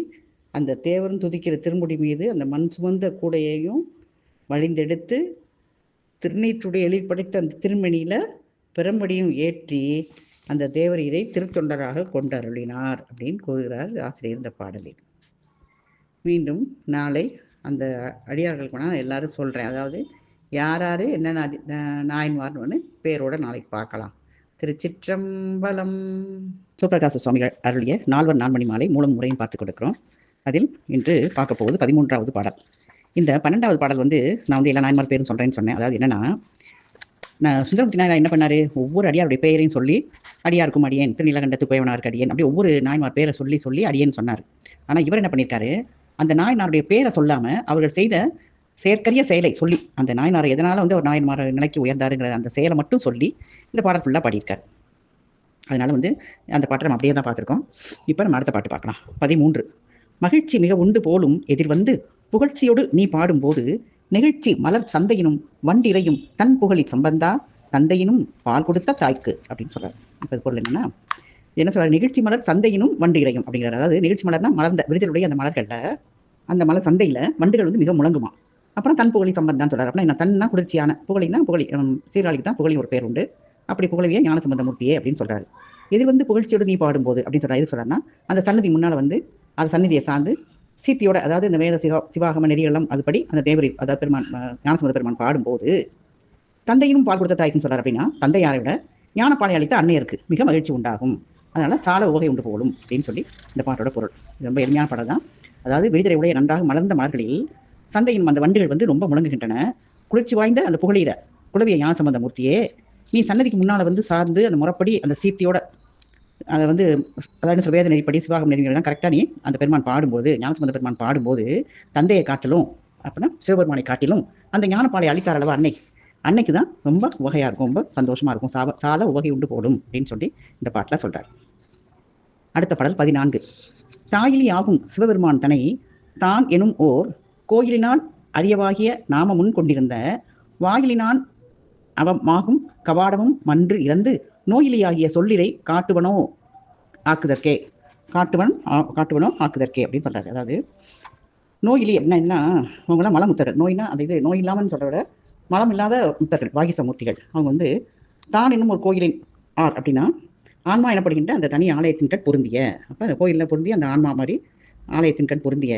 அந்த தேவரும் துதிக்கிற திருமுடி மீது அந்த மண் சுமந்த கூடையையும் வழிந்தெடுத்து திருநீற்றுடைய எழிற்படைத்த அந்த திருமணியில் பெரும்படியும் ஏற்றி அந்த தேவரீரை திருத்தொண்டராக கொண்டு அருளினார் அப்படின்னு கூறுகிறார் ஆசிரியர் இந்த பாடலில். மீண்டும் நாளை அந்த அடியார்கள் நான் எல்லாரும் சொல்கிறேன். அதாவது யார் யார் என்னென்ன நாயன்மார்னு பேரோட நாளைக்கு பார்க்கலாம். திருச்சிற்றம்பலம். சிவபிரகாச சுவாமிகள் அருளிய 4வர் 4 மணி மாலை மூலம் முறையும் பார்த்து கொடுக்குறோம். அதில் இன்று பார்க்க போவது 13வது பாடல். இந்த 12வது பாடல் வந்து நான் வந்து எல்லா நாயன்மார் பேரும் சொல்கிறேன்னு சொன்னேன். அதாவது என்னென்னா, நான் சுந்தரமூர்த்தி நாயனார் என்ன பண்ணார்? ஒவ்வொரு அடியாருடைய பெயரையும் சொல்லி அடியாருக்கும் அடியேன், திருநீலகண்டத்து குயவனாருக்கு அடியேன், அப்படி ஒவ்வொரு நாயன்மார் பேரை சொல்லி அடியேன்னு சொன்னார். ஆனால் இவர் என்ன பண்ணியிருக்காரு? அந்த நாயனாருடைய பேரை சொல்லாமல் அவர்கள் செய்த செயற்கரிய செயலை சொல்லி, அந்த நாயனாரை எதனால் வந்து ஒரு நாயன்மார் நிலைக்கு உயர்ந்தாருங்கிற அந்த செயலை மட்டும் சொல்லி இந்த பாடல் ஃபுல்லாக பாடியிருக்கார். அதனால் வந்து அந்த பாட்டை நம்ம அப்படியே தான் பார்த்துருக்கோம். இப்போ நம்ம அடுத்த பாட்டு பார்க்கலாம். 13. மகிழ்ச்சி மிக உண்டு போலும் எதிர் வந்து புகழ்ச்சியோடு நீ பாடும்போது நெகிழ்ச்சி மலர் சந்தையினும் வண்டிரையும் தன் புகழி சம்பந்தா தந்தையினும் பால் கொடுத்த தாய்க்கு அப்படின்னு சொல்கிறார். இப்போ பொருள் என்னென்னா, என்ன சொல்கிறார்? நெகிழ்ச்சி மலர் சந்தையினும் வண்டிரையும் அப்படிங்கிறார். அதாவது நெகிழ்ச்சி மலர்னா மலர்ந்த விடுதலுடைய அந்த மலர்களில் அந்த மலர் சந்தையில் வண்டுகள் வந்து மிக முழங்குமா. அப்புறம் தன் புகழி சம்பந்தான் சொல்கிறார். அப்படின்னா என்ன? தன்னா குளிர்ச்சியான புகழினா புகழி சீர்காழிக்கு தான் புகழி ஒரு பேர் உண்டு. அப்படி புகழவிய ஞான சம்பந்த மூர்த்தியே அப்படின்னு சொல்கிறாரு. எதிர் வந்து புகழ்ச்சியோடு நீ பாடும்போது அப்படின்னு சொல்கிறார். எது சொல்கிறாருன்னா, அந்த சன்னதி முன்னால் வந்து அந்த சன்னதியை சார்ந்து சீர்த்தியோட, அதாவது இந்த வேத சிவாகம நெறிகளும் அதுபடி அந்த தேவரி அதாவது பெருமான் ஞானசம்பந்த பெருமான் பாடும்போது தந்தையினும் பால் கொடுத்த தாய்க்குன்னு சொல்கிறார். அப்படின்னா தந்தையாரை விட ஞானப்பாலை அளித்த அன்னையருக்கு மிக மகிழ்ச்சி உண்டாகும், அதனால் சால உவகை உண்டு போலும் அப்படின்னு சொல்லி இந்த பாட்டோட பொருள். இது ரொம்ப எளிமையான பாடல் தான். அதாவது விடுதலை உடைய நன்றாக மலர்ந்த மலர்களில் சந்தையின் அந்த வண்டுகள் வந்து ரொம்ப முழங்குகின்றன. குளிர்ச்சி வாய்ந்த அந்த புகழீர குலவிய ஞான சம்பந்த மூர்த்தியே, நீ சன்னதிக்கு முன்னால் வந்து சார்ந்து அந்த முறைப்படி அந்த சீர்த்தியோட அதை வந்து அதாவது வேத நெறிப்படி சிவாகம் நெறிகள்லாம் கரெக்டாக நீ அந்த பெருமான் பாடும்போது, ஞானசம்பந்த பெருமான் பாடும்போது தந்தையை காட்டிலும் அப்படின்னா சிவபெருமானை காட்டிலும் அந்த ஞானப்பாலை அளித்தார் அளவு அன்னைக்கு தான் ரொம்ப உவகையாக இருக்கும், ரொம்ப சந்தோஷமாக இருக்கும், சால உவகை உண்டு போடும் அப்படின்னு சொல்லி இந்த பாட்டில் சொல்கிறார். அடுத்த பாடல் 14. தாயிலி ஆகும் சிவபெருமான் தனை தான் எனும் ஓர் கோயிலினால் அறியவாகிய நாம முன் கொண்டிருந்த வாயிலினான் அவமாகும் கவாடமும் மன்று இறந்து நோயிலியாகிய சொல்லிரை காட்டுவனோ ஆக்குதற்கே அப்படின்னு சொல்றாரு. அதாவது நோயிலி அப்படின்னா அவங்களாம் மலமுத்தர்கள். நோய்னா அந்த இது நோய் இல்லாமல் சொல்ற விட மலம் இல்லாத முத்தர்கள் வாகிசமூர்த்திகள். அவங்க வந்து தான் என்னும் ஒரு கோயிலின் அப்படின்னா ஆன்மா எனப்படுகின்ற அந்த தனி ஆலயத்தின் கண் பொருந்திய, அப்போ அந்த கோயிலில் பொருந்திய அந்த ஆன்மா மாதிரி ஆலயத்தின் கண் பொருந்திய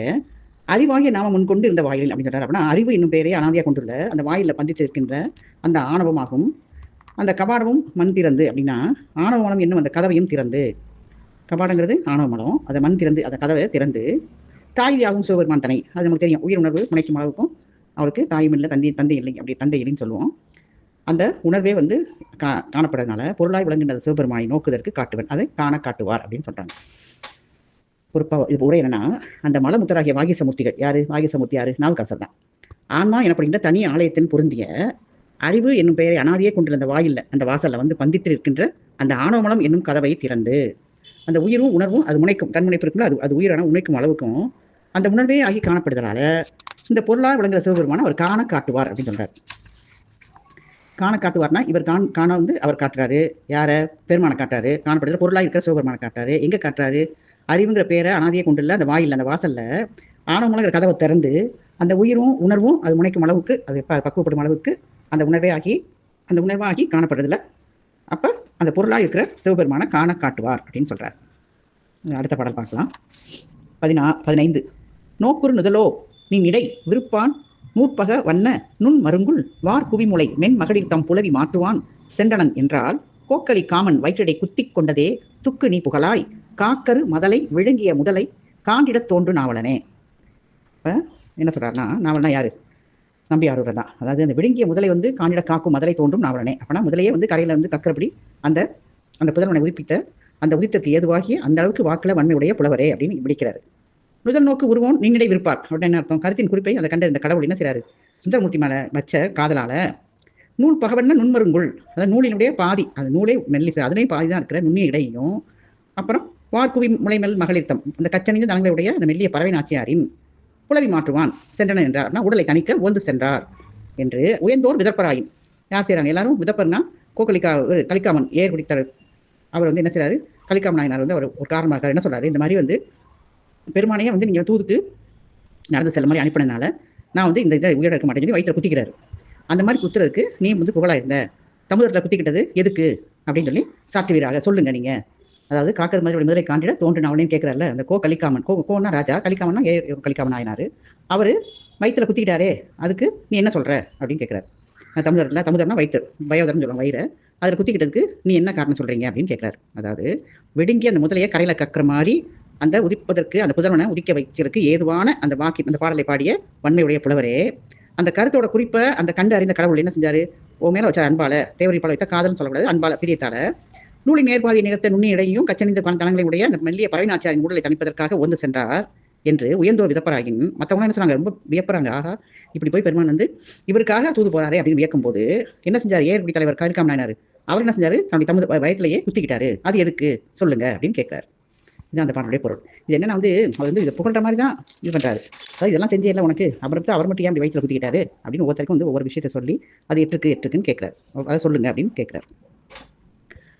அறிவாகிய நாம முன்கொண்டு இருந்த வாயில் அப்படின்னு சொல்றாரு. அப்படின்னா அறிவு என்னும் பெயரை அனாதியாக கொண்டுள்ள அந்த வாயிலில் பந்தித்து இருக்கின்ற அந்த ஆணவமாகும் அந்த கபாடமும் மண் திறந்து அப்படின்னா ஆணவ மலம் என்னும் அந்த கதவையும் திறந்து, கபாடங்கிறது ஆணவ மலம், அதை மண் திறந்து அந்த கதவை திறந்து தாயிலியாகும் சிவபெருமான் தனை, அது நமக்கு தெரியும், உயிர் உணர்வு முனைக்கும் அளவுக்கும் அவருக்கு தாயும் இல்லை தந்தை இல்லை அப்படி தந்தை இல்லைன்னு சொல்லுவோம். அந்த உணர்வே வந்து காணப்படுறதுனால பொருளாய் விளங்குகின்ற சிவபெருமானை நோக்குவதற்கு காட்டுவன், அதை காட்டுவார் அப்படின்னு சொல்றாங்க. இது உரை என்னன்னா, அந்த மலமுத்தராகிய வாகிசமூர்த்திகள் யாரு? வாகிசமூர்த்தி யாரு? நாவுக்கரசர் தான். ஆன்மா எனப்படுகின்ற தனி ஆலயத்தின் பொருந்திய அறிவு என்னும் பெயரை அனாதியே கொண்டுள்ள அந்த வாயில்ல அந்த வாசல்ல வந்து பந்தித்து இருக்கின்ற அந்த ஆணவமலம் என்னும் கதவை திறந்து அந்த உயிரும் உணர்வும் அது முனைக்கும் தன்முனைப்பு இருக்குல்ல, அது உயிரான உழைக்கும் அளவுக்கும் அந்த உணர்வே ஆகி காணப்படுதலால இந்த பொருளாக விளங்குற சிவபெருமான அவர் காட்டுவார் அப்படின்னு சொல்றாரு. காட்டுவார்னா இவர் காண வந்து அவர் காட்டுறாரு. யாரை? பெருமானை காட்டுறாரு. காணப்படுகிற பொருளாக இருக்கிற சிவபெருமானை காட்டுறாரு. எங்க காட்டுறாரு? அறிவுங்கிற பேரை அனாதியை கொண்டுள்ள அந்த வாயில் அந்த வாசல்ல ஆணவமலங்கிற கதவை திறந்து அந்த உயிரும் உணர்வும் அது முனைக்கும் அளவுக்கு, அது பக்குவப்படும் அளவுக்கு அந்த உணர்வாகி காணப்படுறதில்ல. அப்போ அந்த பொருளாக இருக்கிற சிவபெருமான காட்டுவார் அப்படின்னு சொல்றார். அடுத்த பாடல் பார்க்கலாம். 15. நோக்குறு நுதலோ நீ இடை விருப்பான் நூற்பக வண்ண நுண் மருங்குள் வார் குவிமுலை மென் மகளிர் தம் புலவி மாற்றுவான் சென்றனன் என்றால் கோக்கலி காமன் வயிற்றடை குத்திக் கொண்டதே துக்கு நீ புகழாய் காக்கரு மதலை விழுங்கிய முதலை காண்டிடத் தோன்று நாவலனே. இப்போ என்ன சொல்றாருன்னா, நாவல்னா யாரு? நம்பி ஆடுறது தான். அதாவது அந்த விழுங்கிய முதலை வந்து காண்டிட காக்கும் மதலை தோன்றும் நாவலனே. அப்பனா முதலையே வந்து கரையில வந்து கக்கிறபடி அந்த அந்த புதல்வனை உதிப்பித்த அந்த உதித்திற்கு ஏதுவாகிய அந்த அளவுக்கு வாக்குல வன்மையுடைய புலவரே அப்படின்னு விழிக்கிறாரு. முதல் நோக்கு உருவம் நீங்களே விருப்பார் அப்படின்னு என்ன அர்த்தம்? கருத்தின் குறிப்பை அந்த கண்ட இந்த கடவுள் என்ன செய்யறாரு? சுந்தரமூர்த்தி மேல வச்ச காதலால நூல் பகவன்ன நுண்மருங்குள், அதாவது நூலினுடைய பாதி, அந்த நூலே மெல்லிசை அதுலேயும் பாதி தான் இருக்கிற நுண்ணிய இடையும், அப்புறம் வார்குவி முளைமெல் மகளிர்த்தம் அந்த கச்சணிந்த தனங்களுடைய அந்த மெல்லிய பறவை நாச்சியாரின் புலவி மாற்றுவான் சென்றன என்றார்னா உடலை தணிக்க ஓந்து சென்றார் என்று உயர்ந்தோர் விதப்பராயின். யார் செய்யறாங்க? எல்லாரும் விதப்பர்னா கலிக்காமன் ஏர் குடித்தார். அவர் வந்து என்ன செய்யறாரு? கலிக்காமன் நாயனார் வந்து அவர் ஒரு காரணமாக என்ன சொல்றாரு? இந்த மாதிரி வந்து பெருமானையே வந்து நீங்கள் தூதுக்கு நடந்து செல்ல மாதிரி அனுப்பினதுனால நான் வந்து இந்த இதை உயிரோட இருக்க மாட்டேன்னு சொல்லி வயிற்றில் குத்திக்கிறாரு. அந்த மாதிரி குத்துறதுக்கு நீ வந்து புகழா இருந்த தமுதரத்தில் குத்திக்கிட்டது எதுக்கு அப்படின்னு சொல்லி சாற்றுவீராக சொல்லுங்க நீங்க. அதாவது காக்கர் மாதிரி முதலை காண்டிட தோன்று நாவலையும் கேட்கிறாருல அந்த கலிக்காமன். கோன்னா ராஜா, கலிக்காமன்னா கலிக்காமன் ஆயினாரு. அவர் வயிற்றுல குத்திக்கிட்டாரே அதுக்கு நீ என்ன சொல்ற அப்படின்னு கேட்கிறாரு. தமுதர்னா வயிற்று, பயோதர்னு சொல்லுவாங்க வயிறை. அதில் குத்திக்கிட்டதுக்கு நீ என்ன காரணம் சொல்றீங்க அப்படின்னு கேட்கிறாரு. அதாவது விடுங்கி அந்த முதலையை கரையில கக்கிற மாதிரி அந்த உதிப்பதற்கு அந்த புதல்வனை உதிக்க வைக்கிறதுக்கு ஏதுவான அந்த அந்த பாடலை பாடிய வன்மையுடைய புலவரே, அந்த கருத்தோட குறிப்பை அந்த கண்டு அறிந்த கடவுள் என்ன செஞ்சாரு? ஓ மேல வச்ச அன்பால, தேவரி பால வைத்த காதல்னு சொல்லக்கூடாது, அன்பால பிரியத்தால நூலின் மேற்பாதியை நிகழ்த்த நுண்ணி இடையும் கச்சனிந்த தனங்களுடைய அந்த மெல்லிய பறவை நாச்சியாரின் உடலை தணிப்பதற்காக ஒன்று சென்றார் என்று உயர்ந்தோர் விதப்பராகின். மற்றவங்க என்ன சொன்னாங்க? ரொம்ப வியப்புறாங்க. ஆகா, இப்படி போய் பெருமான் வந்து இவருக்காக தூது போறாரே அப்படின்னு வியக்கும் போது என்ன செஞ்சார்? ஏற்படி தலைவர் கலிக்காமன் நாயனார் அவர் என்ன செஞ்சாரு? தன்னுடைய தமிழ் வயத்திலேயே குத்திக்கிட்டாரு. அது எதுக்கு சொல்லுங்க அப்படின்னு கேட்கிறாரு. இது அந்த பாடலுடைய பொருள். இது என்னன்னா வந்து அவர் வந்து இதை புகழ்ற மாதிரி தான் இது பண்றாரு. அதாவது இதெல்லாம் செஞ்சே இல்லை உனக்கு, அப்புறம் அவர் மட்டும் ஏன் அப்படி வயிற்றுல குத்திக்கிட்டாரு அப்படின்னு ஒவ்வொருத்தருக்கும் வந்து ஒவ்வொரு விஷயத்த சொல்லி அது எட்டுக்குன்னு கேட்கிறாரு. அதை சொல்லுங்க அப்படின்னு கேட்கிறாரு.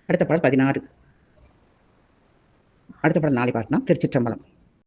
அடுத்த பாடல் 16. அடுத்த பாடல் நாளை பார்க்கலாம். திருச்சிற்றம்பலம்.